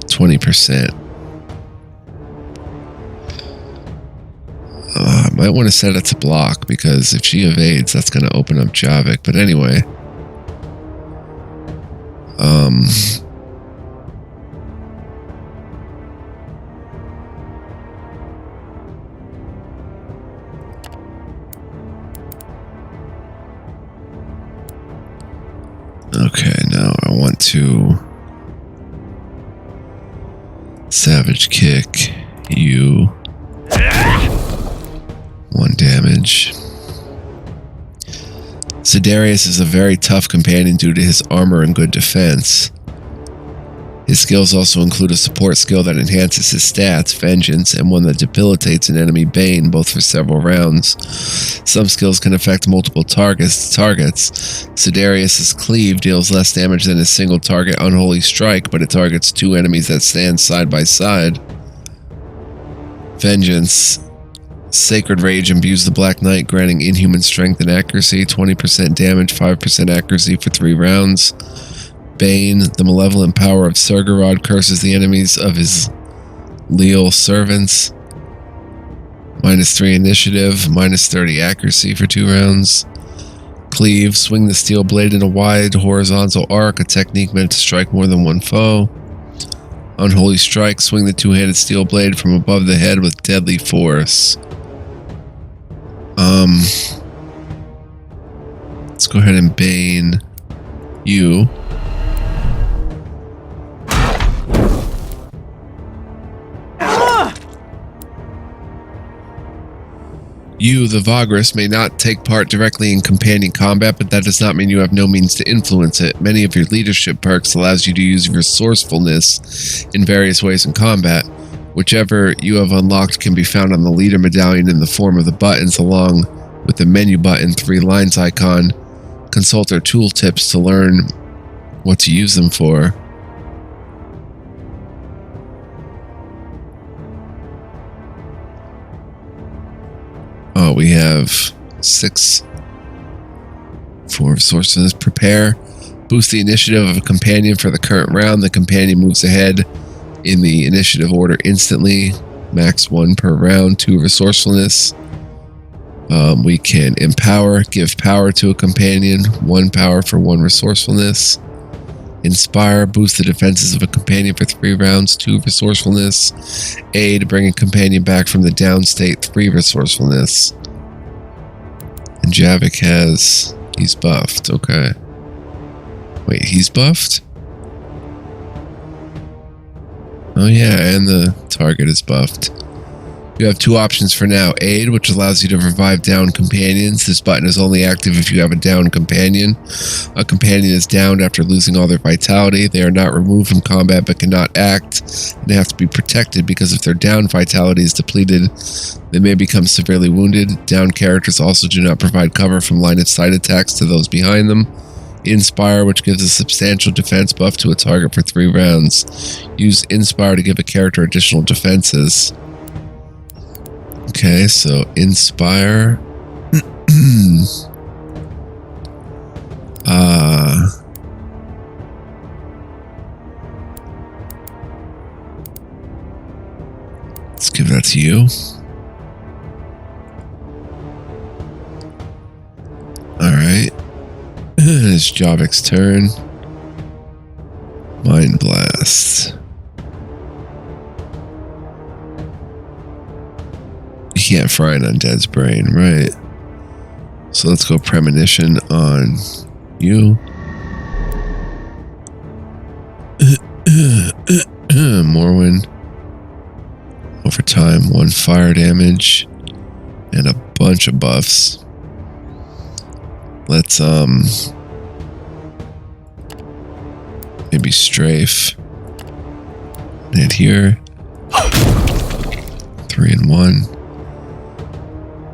20%. I might want to set it to block, because if she evades, that's going to open up Javik. But anyway. Okay, now I want to Savage Kick you. 1 damage. Sidarius is a very tough companion due to his armor and good defense. His skills also include a support skill that enhances his stats, Vengeance, and one that debilitates an enemy, Bane, both for several rounds. Some skills can affect multiple targets. Sidarius' Cleave deals less damage than his single target Unholy Strike, but it targets 2 enemies that stand side by side. Vengeance. Sacred Rage imbues the Black Knight, granting inhuman strength and accuracy, 20% damage, 5% accuracy for 3 rounds. Bane, the malevolent power of Surgorod, curses the enemies of his leal servants. -3 initiative, -30 accuracy for 2 rounds. Cleave, swing the steel blade in a wide horizontal arc, a technique meant to strike more than one foe. Unholy Strike, swing the 2-handed steel blade from above the head with deadly force. Let's go ahead and Bane you. You, the Vagrus, may not take part directly in companion combat, but that does not mean you have no means to influence it. Many of your leadership perks allows you to use resourcefulness in various ways in combat. Whichever you have unlocked can be found on the leader medallion in the form of the buttons along with the menu button 3 lines icon. Consult our tooltips to learn what to use them for. Oh, we have 6 for resources. Prepare. Boost the initiative of a companion for the current round. The companion moves ahead in the initiative order instantly. Max 1 per round. 2 resourcefulness. We can empower. Give power to a companion. 1 power for 1 resourcefulness. Inspire. Boost the defenses of a companion for 3 rounds. 2 resourcefulness. Aid. Bring a companion back from the down state. 3 resourcefulness. And Javik has... He's buffed. Okay. Wait, he's buffed? Oh yeah, and the target is buffed. You have 2 options for now. Aid, which allows you to revive down companions. This button is only active if you have a down companion. A companion is downed after losing all their vitality. They are not removed from combat but cannot act, and they have to be protected because if their down vitality is depleted, they may become severely wounded. Down characters also do not provide cover from line of sight attacks to those behind them. Inspire, which gives a substantial defense buff to a target for 3 rounds. Use Inspire to give a character additional defenses. Okay, so Inspire. Let's give that to you. Alright. It's Javik's turn. Mind Blast. You can't fry an undead's brain, right? So let's go Premonition on you. Morrowind. Over time, 1 fire damage and a bunch of buffs. Let's maybe strafe. And here. 3 and 1.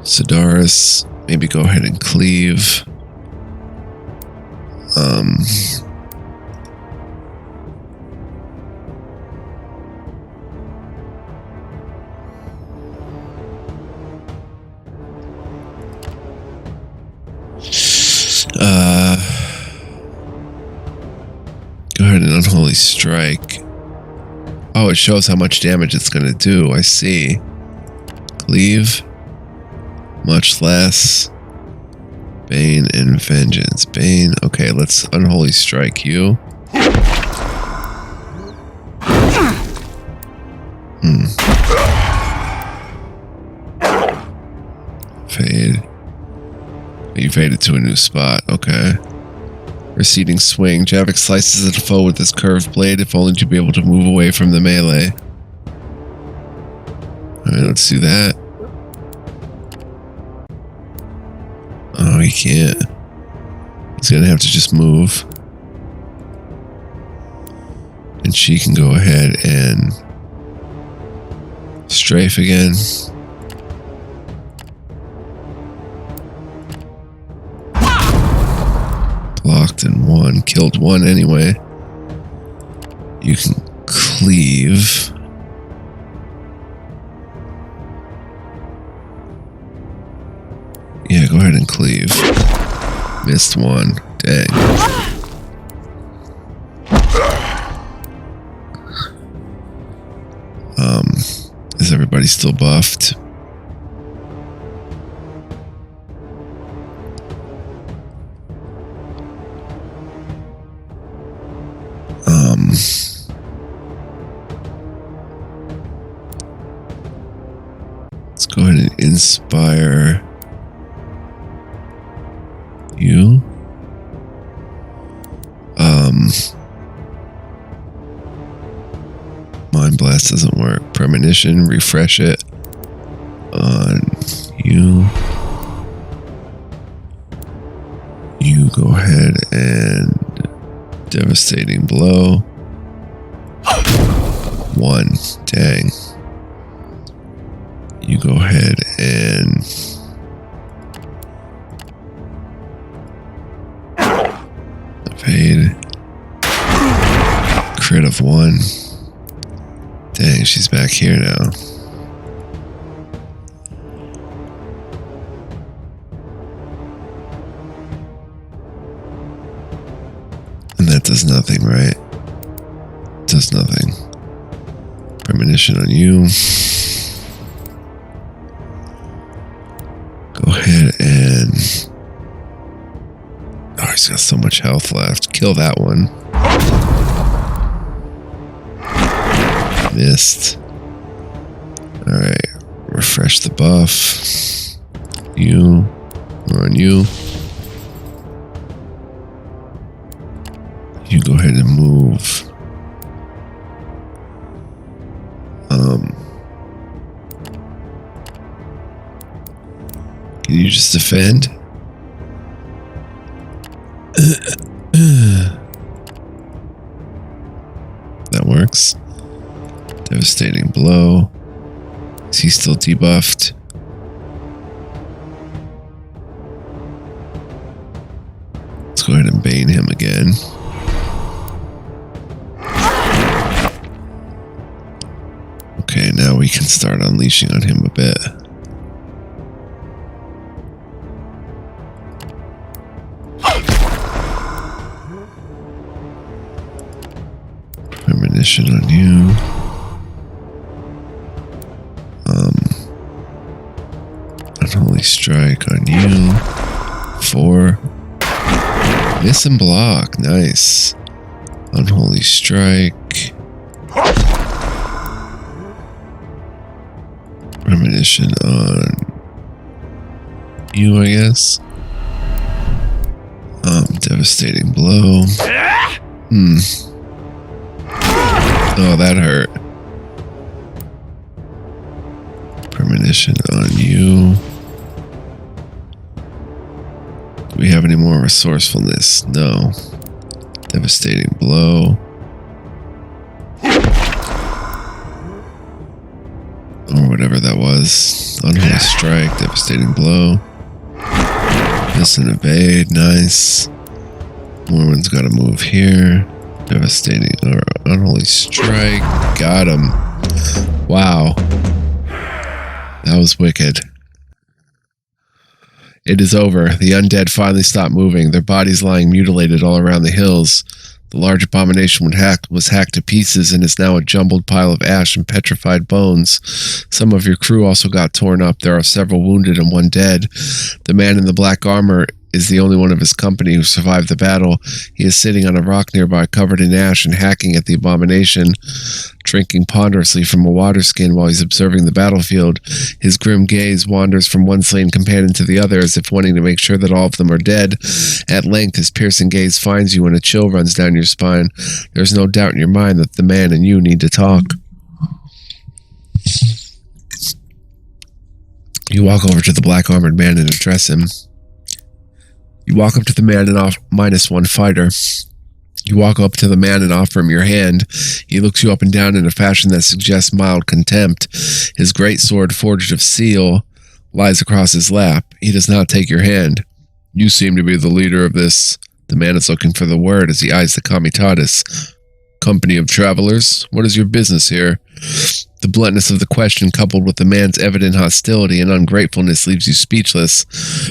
Sidaris, maybe go ahead and cleave. Go ahead and Unholy Strike. Oh, it shows how much damage it's going to do. I see. Cleave. Much less. Bane and Vengeance. Bane. Okay, let's Unholy Strike you. Fade. You faded to a new spot. Okay. Receding Swing. Javik slices at a foe with his curved blade, if only to be able to move away from the melee. Alright, let's do that. Oh, he can't. He's gonna have to just move. And she can go ahead and strafe again. Blocked and 1. Killed 1 anyway. You can cleave. Yeah, go ahead and cleave. Missed 1. Dang. Is everybody still buffed? Let's go ahead and inspire you. Mind Blast doesn't work. Premonition, refresh it on You go ahead and devastating blow. 1. Dang. You go ahead and evade. Crit of 1. Dang, she's back here now. And that does nothing, right? Does nothing. Premonition on you. Go ahead and... Oh, he's got so much health left. Kill that one. Missed. Alright. Refresh the buff. We're on you. You go ahead and move. Can you just defend? That works. Devastating blow. Is he still debuffed? Let's go ahead and bane him again. Okay, now we can start unleashing on him a bit. Premonition on you. Unholy strike on you. 4. Miss and block. Nice. Unholy strike. Premonition on you, I guess. Devastating blow. Oh, that hurt. Premonition on you. Do we have any more resourcefulness? No. Devastating blow. Or whatever that was. Unholy strike. Devastating blow. Miss and evade. Nice. Mormon's got to move here. Devastating or unholy strike. Got him. Wow. That was wicked. It is over. The undead finally stopped moving, their bodies lying mutilated all around the hills. The large abomination was hacked to pieces and is now a jumbled pile of ash and petrified bones. Some of your crew also got torn up. There are several wounded and 1 dead. The man in the black armor is the only one of his company who survived the battle. He is sitting on a rock nearby, covered in ash and hacking at the abomination, drinking ponderously from a water skin while he's observing the battlefield. His grim gaze wanders from one slain companion to the other, as if wanting to make sure that all of them are dead. At length, his piercing gaze finds you and a chill runs down your spine. There's no doubt in your mind that the man and you need to talk. You walk over to the black armored man and address him. You walk up to the man and -1 fighter. You walk up to the man and offer him your hand. He looks you up and down in a fashion that suggests mild contempt. His great sword, forged of steel, lies across his lap. He does not take your hand. You seem to be the leader of this. The man is looking for the word as he eyes the comitatus. Company of travelers, what is your business here? The bluntness of the question, coupled with the man's evident hostility and ungratefulness, leaves you speechless.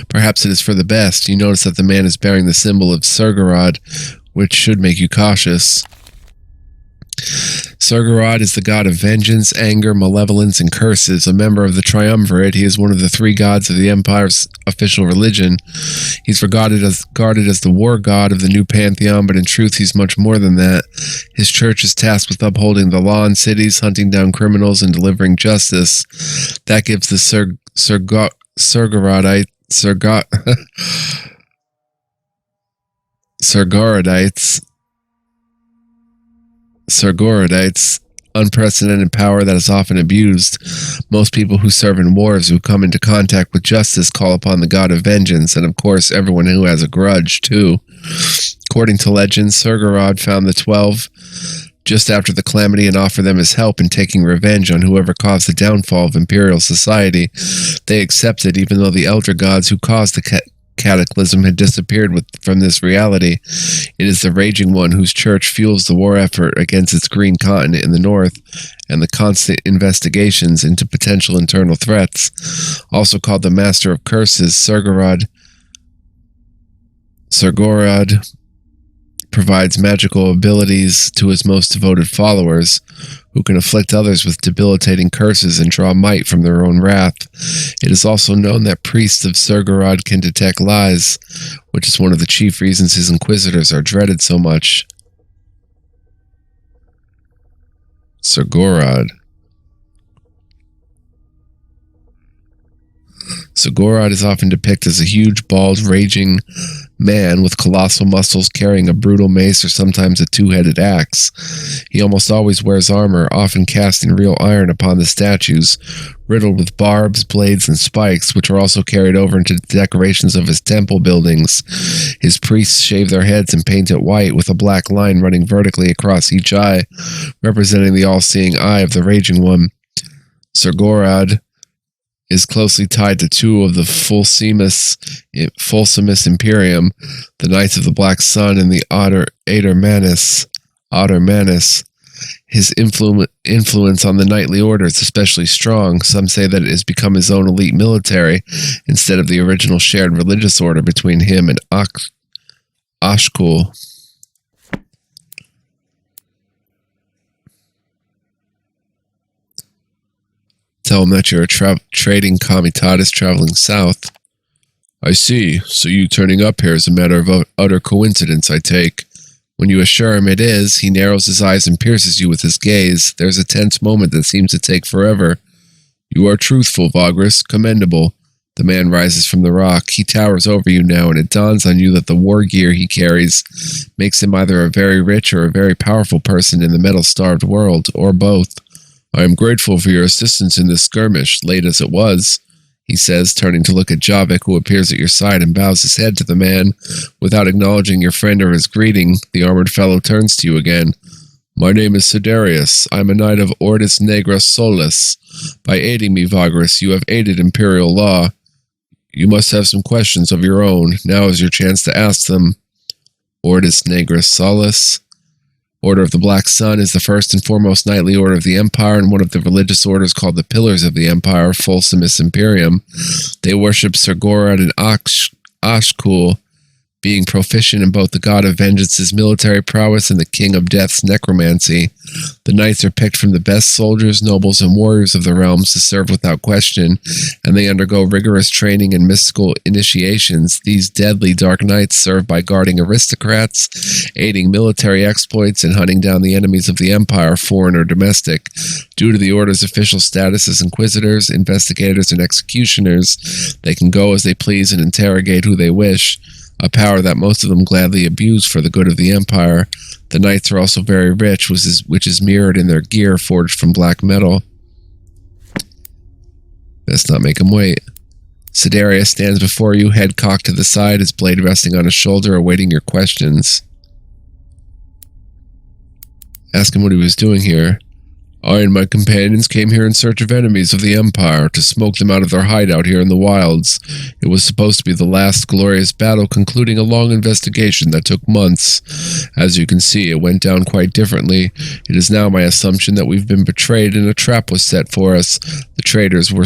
Perhaps it is for the best. You notice that the man is bearing the symbol of Surgarod, which should make you cautious. Surgarod is the god of vengeance, anger, malevolence, and curses. A member of the Triumvirate, he is one of the 3 gods of the Empire's official religion. He's regarded as the war god of the new pantheon, but in truth he's much more than that. His church is tasked with upholding the law in cities, hunting down criminals, and delivering justice. That gives the Surgorodites unprecedented power that is often abused. Most people who serve in wars who come into contact with justice call upon the god of vengeance, and of course everyone who has a grudge, too. According to legend, Surgorod found the 12 just after the calamity and offered them his help in taking revenge on whoever caused the downfall of Imperial society. They accepted, even though the elder gods who caused the cataclysm had disappeared from this reality. It is the Raging One whose church fuels the war effort against its green continent in the north, and the constant investigations into potential internal threats. Also called the Master of Curses, Surgorod provides magical abilities to his most devoted followers, who can afflict others with debilitating curses and draw might from their own wrath. It is also known that priests of Surgorod can detect lies, which is one of the chief reasons his inquisitors are dreaded so much. Surgorod is often depicted as a huge, bald, raging man with colossal muscles carrying a brutal mace or sometimes a two-headed axe. He almost always wears armor, often cast in real iron upon the statues, riddled with barbs, blades, and spikes, which are also carried over into the decorations of his temple buildings. His priests shave their heads and paint it white, with a black line running vertically across each eye, representing the all-seeing eye of the Raging One. Surgorod is closely tied to two of the Fulcimus Imperium, the Knights of the Black Sun and the Otter Manus. His influence on the knightly order is especially strong. Some say that it has become his own elite military, instead of the original shared religious order between him and Ashkul. Tell him that you're a trading comitatus traveling south. I see. So you turning up here is a matter of utter coincidence, I take. When you assure him it is, he narrows his eyes and pierces you with his gaze. There's a tense moment that seems to take forever. You are truthful, Vagrus. Commendable. The man rises from the rock. He towers over you now, and it dawns on you that the war gear he carries makes him either a very rich or a very powerful person in the metal-starved world, or both. I am grateful for your assistance in this skirmish, late as it was, he says, turning to look at Javik, who appears at your side and bows his head to the man. Without acknowledging your friend or his greeting, the armored fellow turns to you again. My name is Sidarius. I am a knight of Ordis Negra Solis. By aiding me, Vagrus, you have aided Imperial law. You must have some questions of your own. Now is your chance to ask them. Ordis Negra Solis. Order of the Black Sun is the first and foremost knightly order of the Empire and one of the religious orders called the Pillars of the Empire, Fulcimus Imperium. They worship Surgorod and Ashkul, being proficient in both the god of vengeance's military prowess and the king of death's necromancy. The knights are picked from the best soldiers, nobles, and warriors of the realms to serve without question, and they undergo rigorous training and mystical initiations. These deadly dark knights serve by guarding aristocrats, aiding military exploits, and hunting down the enemies of the Empire, foreign or domestic. Due to the Order's official status as inquisitors, investigators, and executioners, they can go as they please and interrogate who they wish, a power that most of them gladly abuse for the good of the Empire. The knights are also very rich, which is mirrored in their gear forged from black metal. Let's not make him wait. Sidarius stands before you, head cocked to the side, his blade resting on his shoulder, awaiting your questions. Ask him what he was doing here. I and my companions came here in search of enemies of the Empire, to smoke them out of their hideout here in the wilds. It was supposed to be the last glorious battle, concluding a long investigation that took months. As you can see, it went down quite differently. It is now my assumption that we've been betrayed and a trap was set for us. The traitors we were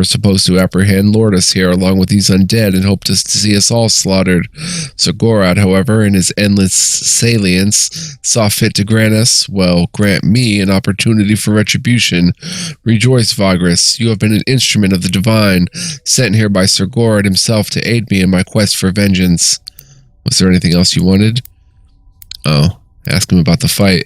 supposed to apprehend lured us here along with these undead and hoped to see us all slaughtered. Surgorod, however, in his endless salience, saw fit to grant me an opportunity for retribution. Rejoice, Vagrus. You have been an instrument of the divine, sent here by Surgorod himself to aid me in my quest for vengeance. Was there anything else you wanted? Oh, ask him about the fight.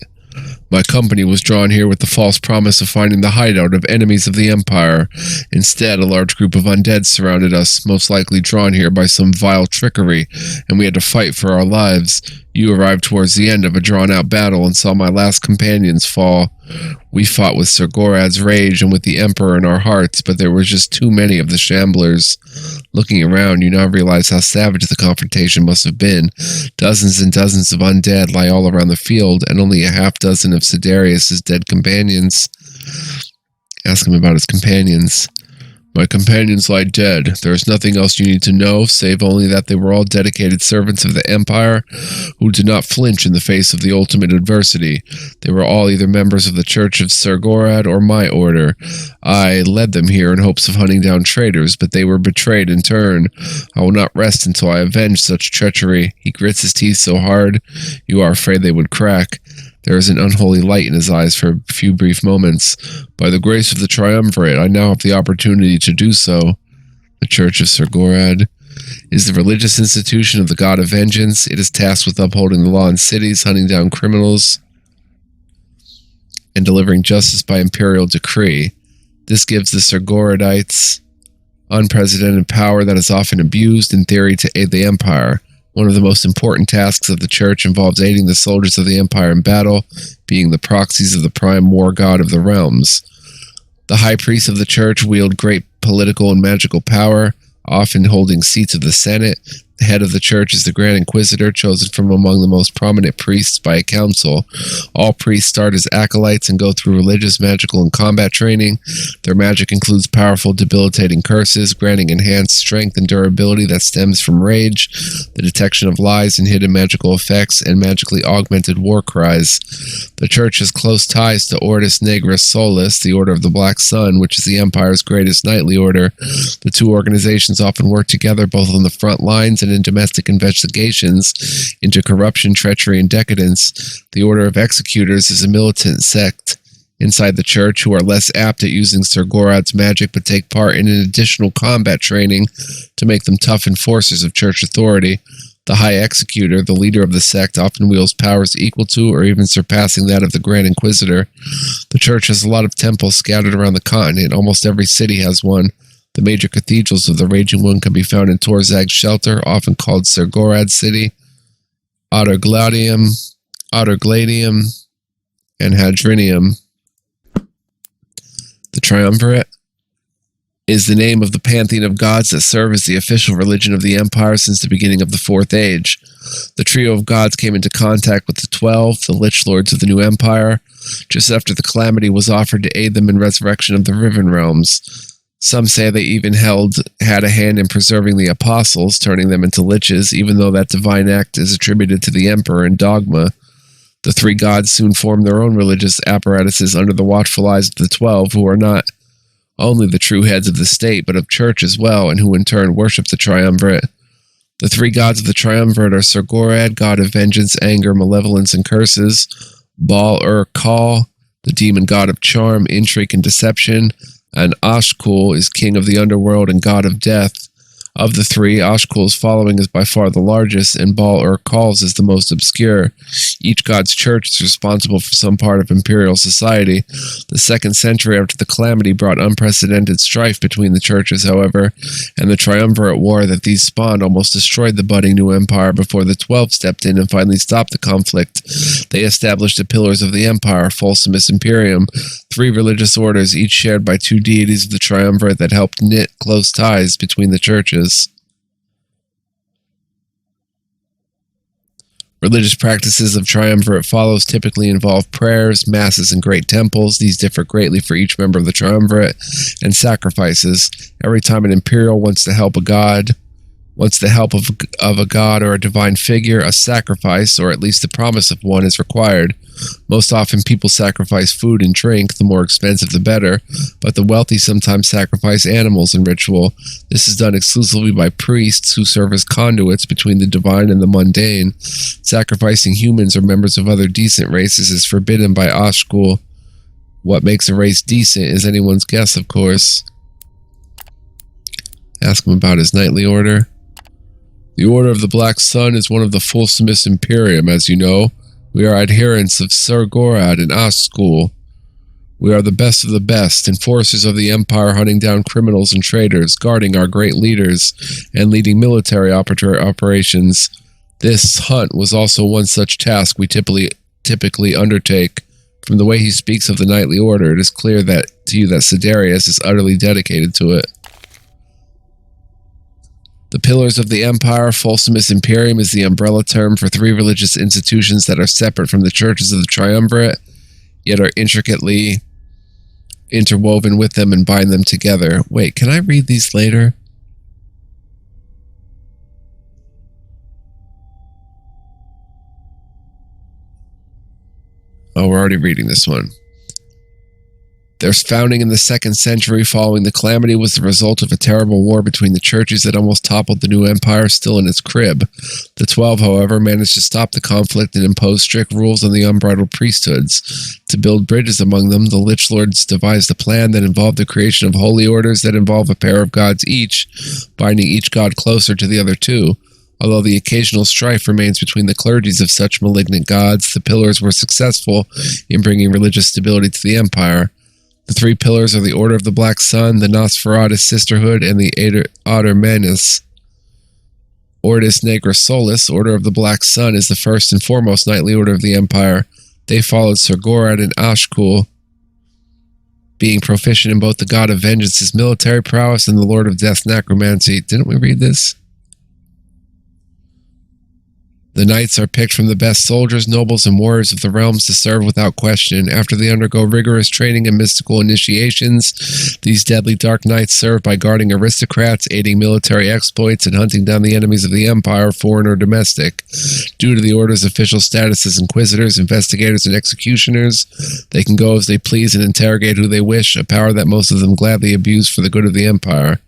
My company was drawn here with the false promise of finding the hideout of enemies of the Empire. Instead, a large group of undead surrounded us, most likely drawn here by some vile trickery, and we had to fight for our lives. You arrived towards the end of a drawn-out battle and saw my last companions fall. We fought with Sir Gorad's rage and with the Emperor in our hearts, but there were just too many of the shamblers. Looking around, you now realize how savage the confrontation must have been. Dozens and dozens of undead lie all around the field, and only a half dozen of Sidarius's dead companions. Ask him about his companions. My companions lie dead. There is nothing else you need to know, save only that they were all dedicated servants of the Empire who did not flinch in the face of the ultimate adversity. They were all either members of the Church of Sir Gorad or my order. I led them here in hopes of hunting down traitors, but they were betrayed in turn. I will not rest until I avenge such treachery. He grits his teeth so hard, you are afraid they would crack. There is an unholy light in his eyes for a few brief moments. By the grace of the Triumvirate, I now have the opportunity to do so. The Church of Sir Gorad is the religious institution of the God of Vengeance. It is tasked with upholding the law in cities, hunting down criminals, and delivering justice by imperial decree. This gives the Sir Goradites unprecedented power that is often abused, in theory, to aid the Empire. One of the most important tasks of the Church involves aiding the soldiers of the Empire in battle, being the proxies of the prime war god of the realms. The high priests of the Church wield great political and magical power, often holding seats of the Senate. The head of the Church is the Grand Inquisitor, chosen from among the most prominent priests by a council. All priests start as acolytes and go through religious, magical, and combat training. Their magic includes powerful, debilitating curses, granting enhanced strength and durability that stems from rage, the detection of lies and hidden magical effects, and magically augmented war cries. The Church has close ties to Ordo Negris Solis, the Order of the Black Sun, which is the Empire's greatest knightly order. The two organizations often work together both on the front lines and in domestic investigations into corruption, treachery, and decadence. The Order of Executors is a militant sect inside the Church who are less apt at using Sir Gorad's magic but take part in an additional combat training to make them tough enforcers of Church authority. The High Executor, the leader of the sect, often wields powers equal to or even surpassing that of the Grand Inquisitor. The Church has a lot of temples scattered around the continent. Almost every city has one. The major cathedrals of the Raging One can be found in Torzag's Shelter, often called Sir Gorad's City, Ottergladium, and Hadrinium. The Triumvirate is the name of the pantheon of gods that serve as the official religion of the Empire since the beginning of the Fourth Age. The trio of gods came into contact with the 12, the Lich Lords of the New Empire, just after the Calamity was offered to aid them in resurrection of the Riven realms. Some say they even had a hand in preserving the Apostles, turning them into liches, even though that divine act is attributed to the Emperor in dogma. The three gods soon formed their own religious apparatuses under the watchful eyes of the 12, who are not only the true heads of the state, but of church as well, and who in turn worship the Triumvirate. The three gods of the Triumvirate are Sir Gorad, god of vengeance, anger, malevolence, and curses; Baal-ur-Kal, the demon god of charm, intrigue, and deception; and Ashkul is king of the underworld and god of death. Of the three, Ashkul's following is by far the largest, and Baal-ur-Kal's is the most obscure. Each god's church is responsible for some part of imperial society. The 2nd century after the Calamity brought unprecedented strife between the churches, however, and the Triumvirate war that these spawned almost destroyed the budding new empire before the 12 stepped in and finally stopped the conflict. They established the pillars of the empire, Fulcimus Imperium, 3 religious orders, each shared by 2 deities of the Triumvirate that helped knit close ties between the churches. Religious practices of Triumvirate follows typically involve prayers, masses, and great temples. These differ greatly for each member of the Triumvirate, and sacrifices. Every time an imperial wants the help of a god or a divine figure, a sacrifice, or at least the promise of one, is required. Most often people sacrifice food and drink, the more expensive the better, but the wealthy sometimes sacrifice animals in ritual. This is done exclusively by priests who serve as conduits between the divine and the mundane. Sacrificing humans or members of other decent races is forbidden by Ashkul. What makes a race decent is anyone's guess, of course. Ask him about his knightly order. The Order of the Black Sun is one of the Fulcimus Imperium, as you know. We are adherents of Sir Gorad and Ashkul. We are the best of the best, enforcers of the Empire, hunting down criminals and traitors, guarding our great leaders, and leading military operations. This hunt was also one such task we typically undertake. From the way he speaks of the knightly order, it is clear to you that Sidarius is utterly dedicated to it. The Pillars of the Empire, Fulcimus Imperium, is the umbrella term for 3 religious institutions that are separate from the churches of the Triumvirate, yet are intricately interwoven with them and bind them together. Wait, can I read these later? Oh, we're already reading this one. Their founding in the 2nd century following the Calamity was the result of a terrible war between the churches that almost toppled the new empire still in its crib. The 12, however, managed to stop the conflict and impose strict rules on the unbridled priesthoods. To build bridges among them, the Lich Lords devised a plan that involved the creation of holy orders that involve a pair of gods each, binding each god closer to the other 2. Although the occasional strife remains between the clergies of such malignant gods, the Pillars were successful in bringing religious stability to the empire. The 3 pillars are the Order of the Black Sun, the Nosferatu Sisterhood, and the Ader Manus. Ordis Negra Solis, Order of the Black Sun, is the first and foremost knightly order of the empire. They followed Sir Gorad and Ashkul, being proficient in both the God of Vengeance's military prowess and the Lord of Death's necromancy. Didn't we read this? The knights are picked from the best soldiers, nobles, and warriors of the realms to serve without question. After they undergo rigorous training and mystical initiations, these deadly dark knights serve by guarding aristocrats, aiding military exploits, and hunting down the enemies of the empire, foreign or domestic. Due to the order's official status as inquisitors, investigators, and executioners, they can go as they please and interrogate who they wish, a power that most of them gladly abuse for the good of the empire.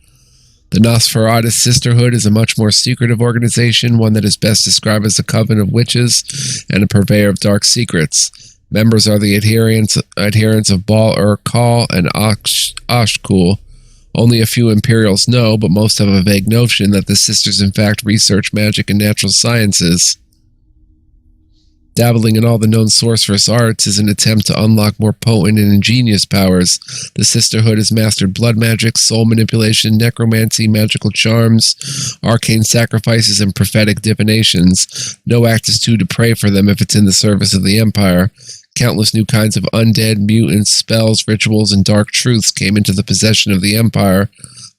The Nosferatu Sisterhood is a much more secretive organization, one that is best described as a coven of witches and a purveyor of dark secrets. Members are the adherents of Baal-ur-Kal and Ashkul. Only a few Imperials know, but most have a vague notion that the sisters in fact research magic and natural sciences. Dabbling in all the known sorcerous arts is an attempt to unlock more potent and ingenious powers. The Sisterhood has mastered blood magic, soul manipulation, necromancy, magical charms, arcane sacrifices, and prophetic divinations. No act is too depraved for them if it's in the service of the Empire. Countless new kinds of undead, mutants, spells, rituals, and dark truths came into the possession of the Empire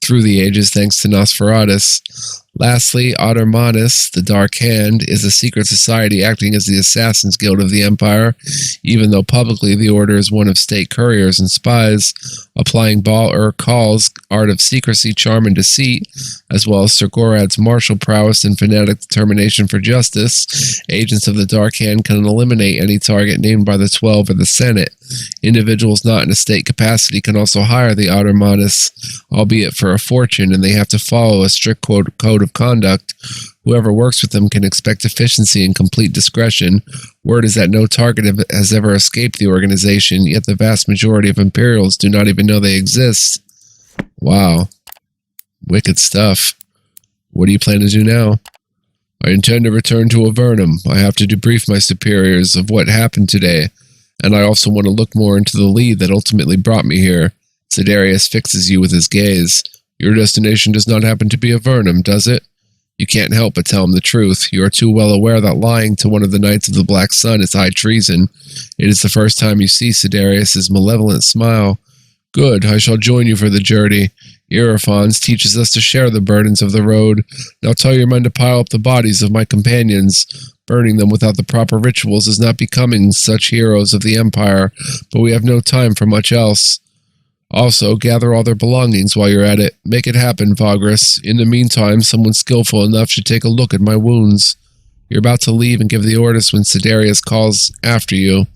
through the ages thanks to Nosferatus. Lastly, Adermanis, the Dark Hand, is a secret society acting as the Assassin's Guild of the Empire, even though publicly the order is one of state couriers and spies, applying Baal-ur-Kal's art of secrecy, charm, and deceit, as well as Sir Gorad's martial prowess and fanatic determination for justice. Agents of the Dark Hand can eliminate any target named by the 12 or the Senate. Individuals not in a state capacity can also hire the Adermanis, albeit for a fortune, and they have to follow a strict code of conduct. Whoever works with them can expect efficiency and complete discretion. Word is that no target has ever escaped the organization, yet the vast majority of Imperials do not even know they exist. Wow. Wicked stuff. What do you plan to do now? I intend to return to Avernum. I have to debrief my superiors of what happened today, and I also want to look more into the lead that ultimately brought me here. Sidarius fixes you with his gaze. Your destination does not happen to be Avernum, does it? You can't help but tell him the truth. You are too well aware that lying to one of the Knights of the Black Sun is high treason. It is the first time you see Sidarius's malevolent smile. Good, I shall join you for the journey. Irophons teaches us to share the burdens of the road. Now tell your men to pile up the bodies of my companions. Burning them without the proper rituals is not becoming such heroes of the Empire, but we have no time for much else. Also, gather all their belongings while you're at it. Make it happen, Vagrus. In the meantime, someone skillful enough should take a look at my wounds. You're about to leave and give the orders when Sidarius calls after you.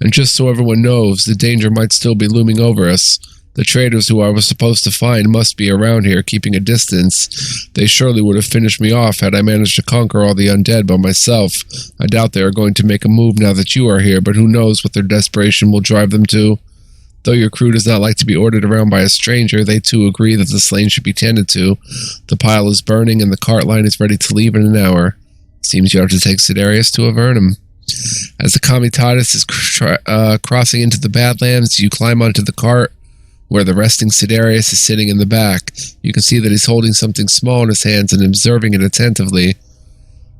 And just so everyone knows, the danger might still be looming over us. The traitors who I was supposed to find must be around here, keeping a distance. They surely would have finished me off had I managed to conquer all the undead by myself. I doubt they are going to make a move now that you are here, but who knows what their desperation will drive them to. Though your crew does not like to be ordered around by a stranger, they too agree that the slain should be tended to. The pile is burning and the cart line is ready to leave in an hour. Seems you have to take Sidarius to Avernum. As the Comitatus is crossing into the Badlands, you climb onto the cart, where the resting Sidarius is sitting in the back. You can see that he's holding something small in his hands and observing it attentively.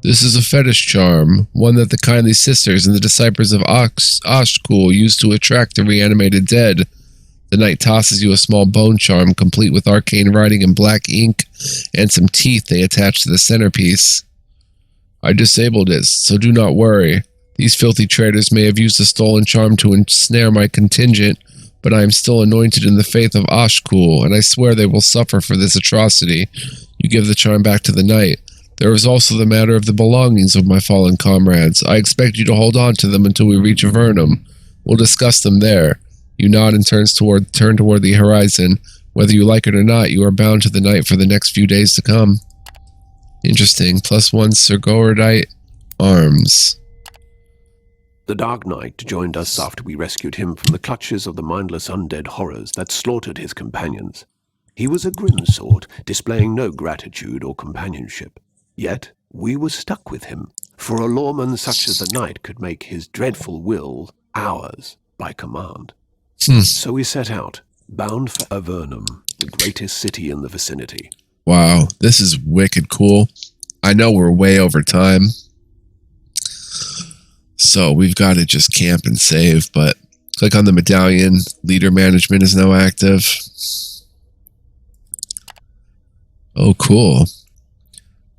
This is a fetish charm, one that the kindly sisters and the disciples of Oshkul used to attract the reanimated dead. The knight tosses you a small bone charm, complete with arcane writing in black ink and some teeth they attach to the centerpiece. I disabled it, so do not worry. These filthy traitors may have used the stolen charm to ensnare my contingent, but I am still anointed in the faith of Oshkul, and I swear they will suffer for this atrocity. You give the charm back to the knight. There is also the matter of the belongings of my fallen comrades. I expect you to hold on to them until we reach Avernum. We'll discuss them there. You nod and turn toward the horizon. Whether you like it or not, you are bound to the knight for the next few days to come. Interesting. +1 Sergorodite arms.
The Dark Knight joined us after we rescued him from the clutches of the mindless undead horrors that slaughtered his companions. He was a grim sort, displaying no gratitude or companionship. Yet, we were stuck with him, for a lawman such as the knight could make his dreadful will ours by command. So we set out, bound for Avernum, the greatest city in the vicinity.
Wow, this is wicked cool. I know we're way over time, so we've got to just camp and save, but click on the medallion. Leader management is now active. Oh, cool.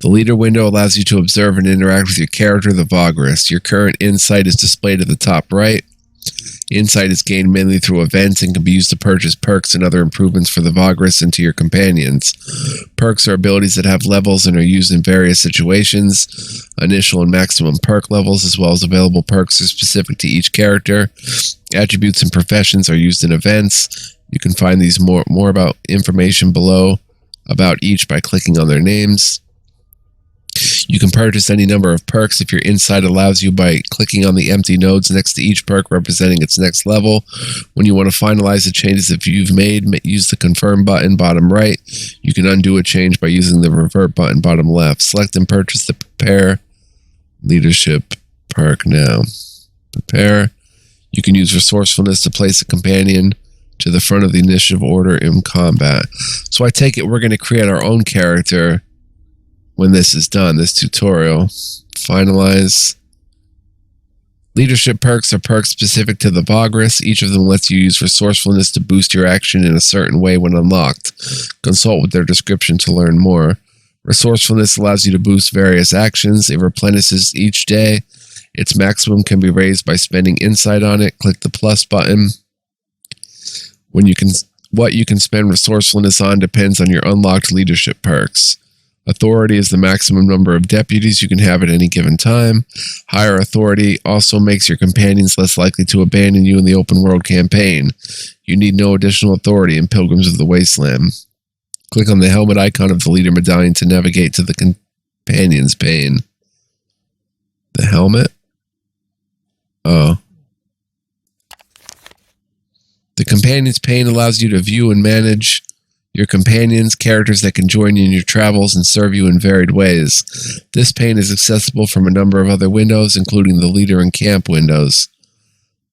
The leader window allows you to observe and interact with your character, the Vagrus. Your current insight is displayed at the top right. Insight is gained mainly through events and can be used to purchase perks and other improvements for the Vagrus and to your companions. Perks are abilities that have levels and are used in various situations. Initial and maximum perk levels, as well as available perks, are specific to each character. Attributes and professions are used in events. You can find these more about information below about each by clicking on their names. You can purchase any number of perks if your insight allows you by clicking on the empty nodes next to each perk representing its next level. When you want to finalize the changes that you've made, use the confirm button bottom right. You can undo a change by using the revert button bottom left. Select and purchase the prepare leadership perk now. Prepare. You can use resourcefulness to place a companion to the front of the initiative order in combat. So I take it we're going to create our own character when this is done, this tutorial. Finalize. Leadership perks are perks specific to the Vagrus. Each of them lets you use resourcefulness to boost your action in a certain way when unlocked. Consult with their description to learn more. Resourcefulness allows you to boost various actions. It replenishes each day. Its maximum can be raised by spending insight on it. Click the plus button. What you can spend resourcefulness on depends on your unlocked leadership perks. Authority is the maximum number of deputies you can have at any given time. Higher authority also makes your companions less likely to abandon you in the open world campaign. You need no additional authority in Pilgrims of the Wasteland. Click on the helmet icon of the leader medallion to navigate to the companion's pane. The helmet? Oh. The companion's pane allows you to view and manage your companions, characters that can join you in your travels and serve you in varied ways. This pane is accessible from a number of other windows, including the leader and camp windows.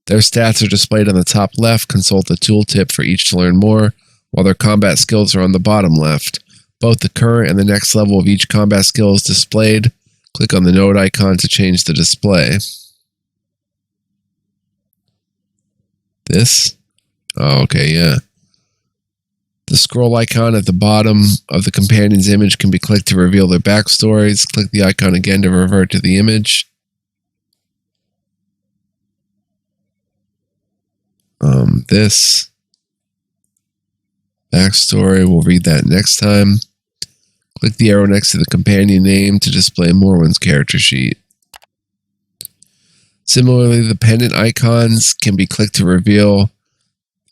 Their stats are displayed on the top left. Consult the tooltip for each to learn more, while their combat skills are on the bottom left. Both the current and the next level of each combat skill is displayed. Click on the node icon to change the display. This? Oh, okay, yeah. The scroll icon at the bottom of the companion's image can be clicked to reveal their backstories. Click the icon again to revert to the image. This backstory, we'll read that next time. Click the arrow next to the companion name to display Morwen's character sheet. Similarly, the pendant icons can be clicked to reveal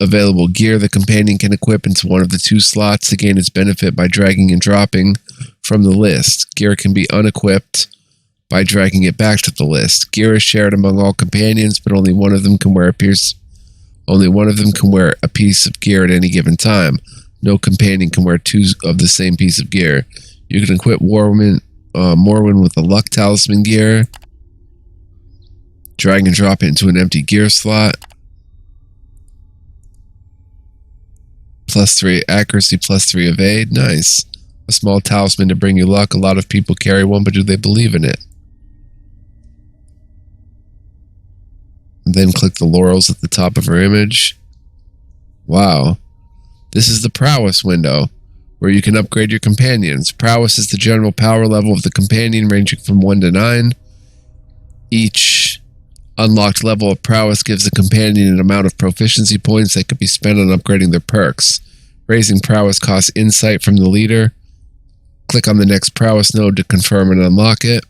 available gear the companion can equip into one of the two slots to gain its benefit by dragging and dropping from the list. Gear can be unequipped by dragging it back to the list. Gear is shared among all companions, but only one of them can wear a piece of gear at any given time. No companion can wear two of the same piece of gear. You can equip Morwen with the Luck Talisman gear. Drag and drop it into an empty gear slot. +3 accuracy, +3 evade. Nice. A small talisman to bring you luck. A lot of people carry one, but do they believe in it? then click the laurels at the top of her image. Wow. This is the Prowess Window, where you can upgrade your companions. Prowess is the general power level of the companion, ranging from 1 to 9. Each unlocked level of prowess gives the companion an amount of proficiency points that could be spent on upgrading their perks. Raising prowess costs insight from the leader. Click on the next prowess node to confirm and unlock it.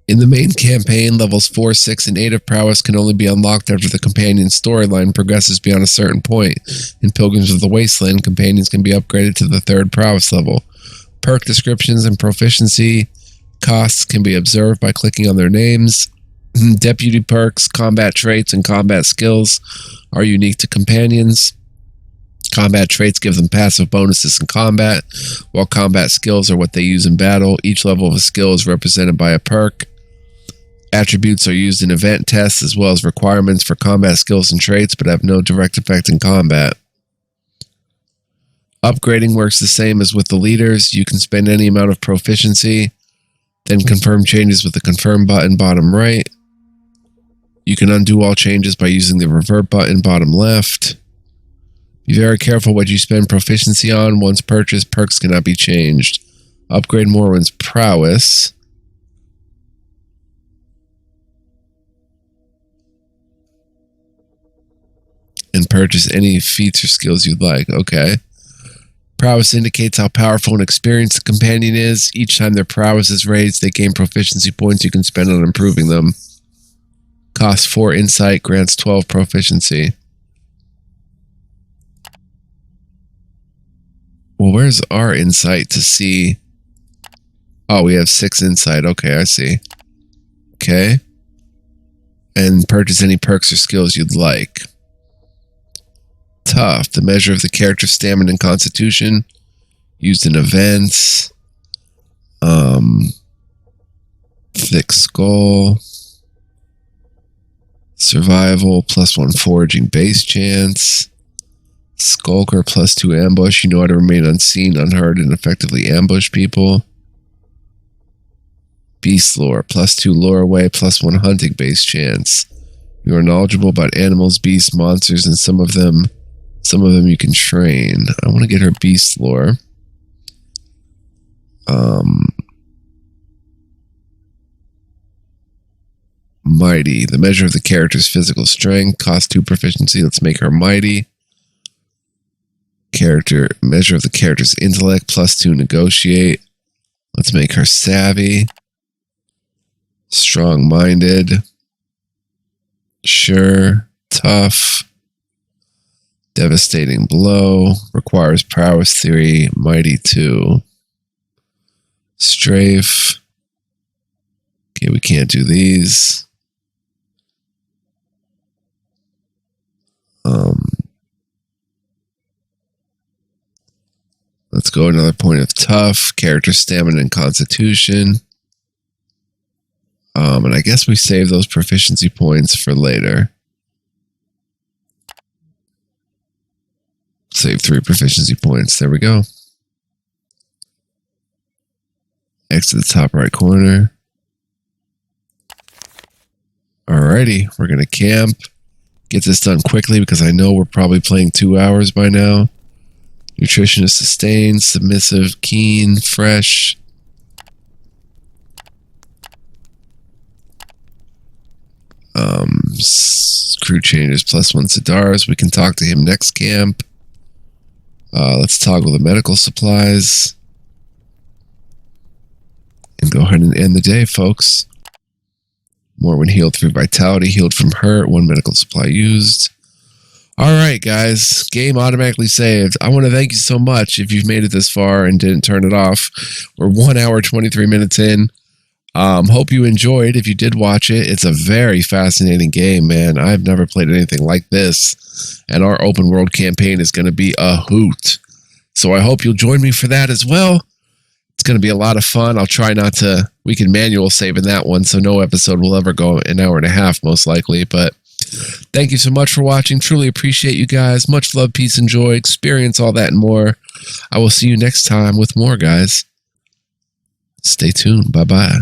In the main campaign, levels 4, 6, and 8 of prowess can only be unlocked after the companion's storyline progresses beyond a certain point. In Pilgrims of the Wasteland, companions can be upgraded to the 3rd prowess level. Perk descriptions and proficiency costs can be observed by clicking on their names. Deputy perks, combat traits, and combat skills are unique to companions. Combat traits give them passive bonuses in combat, while combat skills are what they use in battle. Each level of a skill is represented by a perk. Attributes are used in event tests as well as requirements for combat skills and traits, but have no direct effect in combat. Upgrading works the same as with the leaders. You can spend any amount of proficiency, then confirm changes with the confirm button bottom right. You can undo all changes by using the revert button bottom left. Be very careful what you spend proficiency on. Once purchased, perks cannot be changed. Upgrade Morwen's prowess. And purchase any feats or skills you'd like. Okay. Prowess indicates how powerful and experienced the companion is. Each time their prowess is raised, they gain proficiency points you can spend on improving them. Costs 4 insight, grants 12 proficiency. Well, where's our insight to see? Oh, we have 6 insight. Okay, I see. Okay. And purchase any perks or skills you'd like. Tough. The measure of the character's stamina and constitution. Used in events. Thick skull. Survival. +1 foraging base chance. Skulker +2 ambush. You know how to remain unseen, unheard, and effectively ambush people. Beast lore +2 lore away, +1 hunting base chance. You are knowledgeable about animals, beasts, monsters, and some of them you can train. I want to get her beast lore. Mighty. The measure of the character's physical strength. Costs 2 proficiency. Let's make her mighty. Measure of the character's intellect. +2 negotiate. Let's make her savvy. Strong-minded. Sure. Tough. Devastating blow. Requires prowess 3. Mighty 2. Strafe. Okay, we can't do these. Let's go another point of tough. Character stamina and constitution. And I guess we save those proficiency points for later. Save 3 proficiency points. There we go. X to the top right corner. Alrighty, we're going to camp. Get this done quickly because I know we're probably playing 2 hours by now. Nutrition is sustained, submissive, keen, fresh. Crew changes +1 Sidars. We can talk to him next camp. Let's toggle the medical supplies. And go ahead and end the day, folks. Morwen healed through vitality, healed from hurt, 1 medical supply used. Alright, guys. Game automatically saved. I want to thank you so much if you've made it this far and didn't turn it off. We're 1 hour, 23 minutes in. Hope you enjoyed. If you did watch it, it's a very fascinating game, man. I've never played anything like this. And our open world campaign is going to be a hoot. So I hope you'll join me for that as well. It's going to be a lot of fun. I'll try not to... We can manual save in that one, so no episode will ever go an hour and a half, most likely. But thank you so much for watching. Truly appreciate you guys. Much love, peace, and joy. Experience all that and more. I will see you next time with more, guys. Stay tuned. Bye-bye.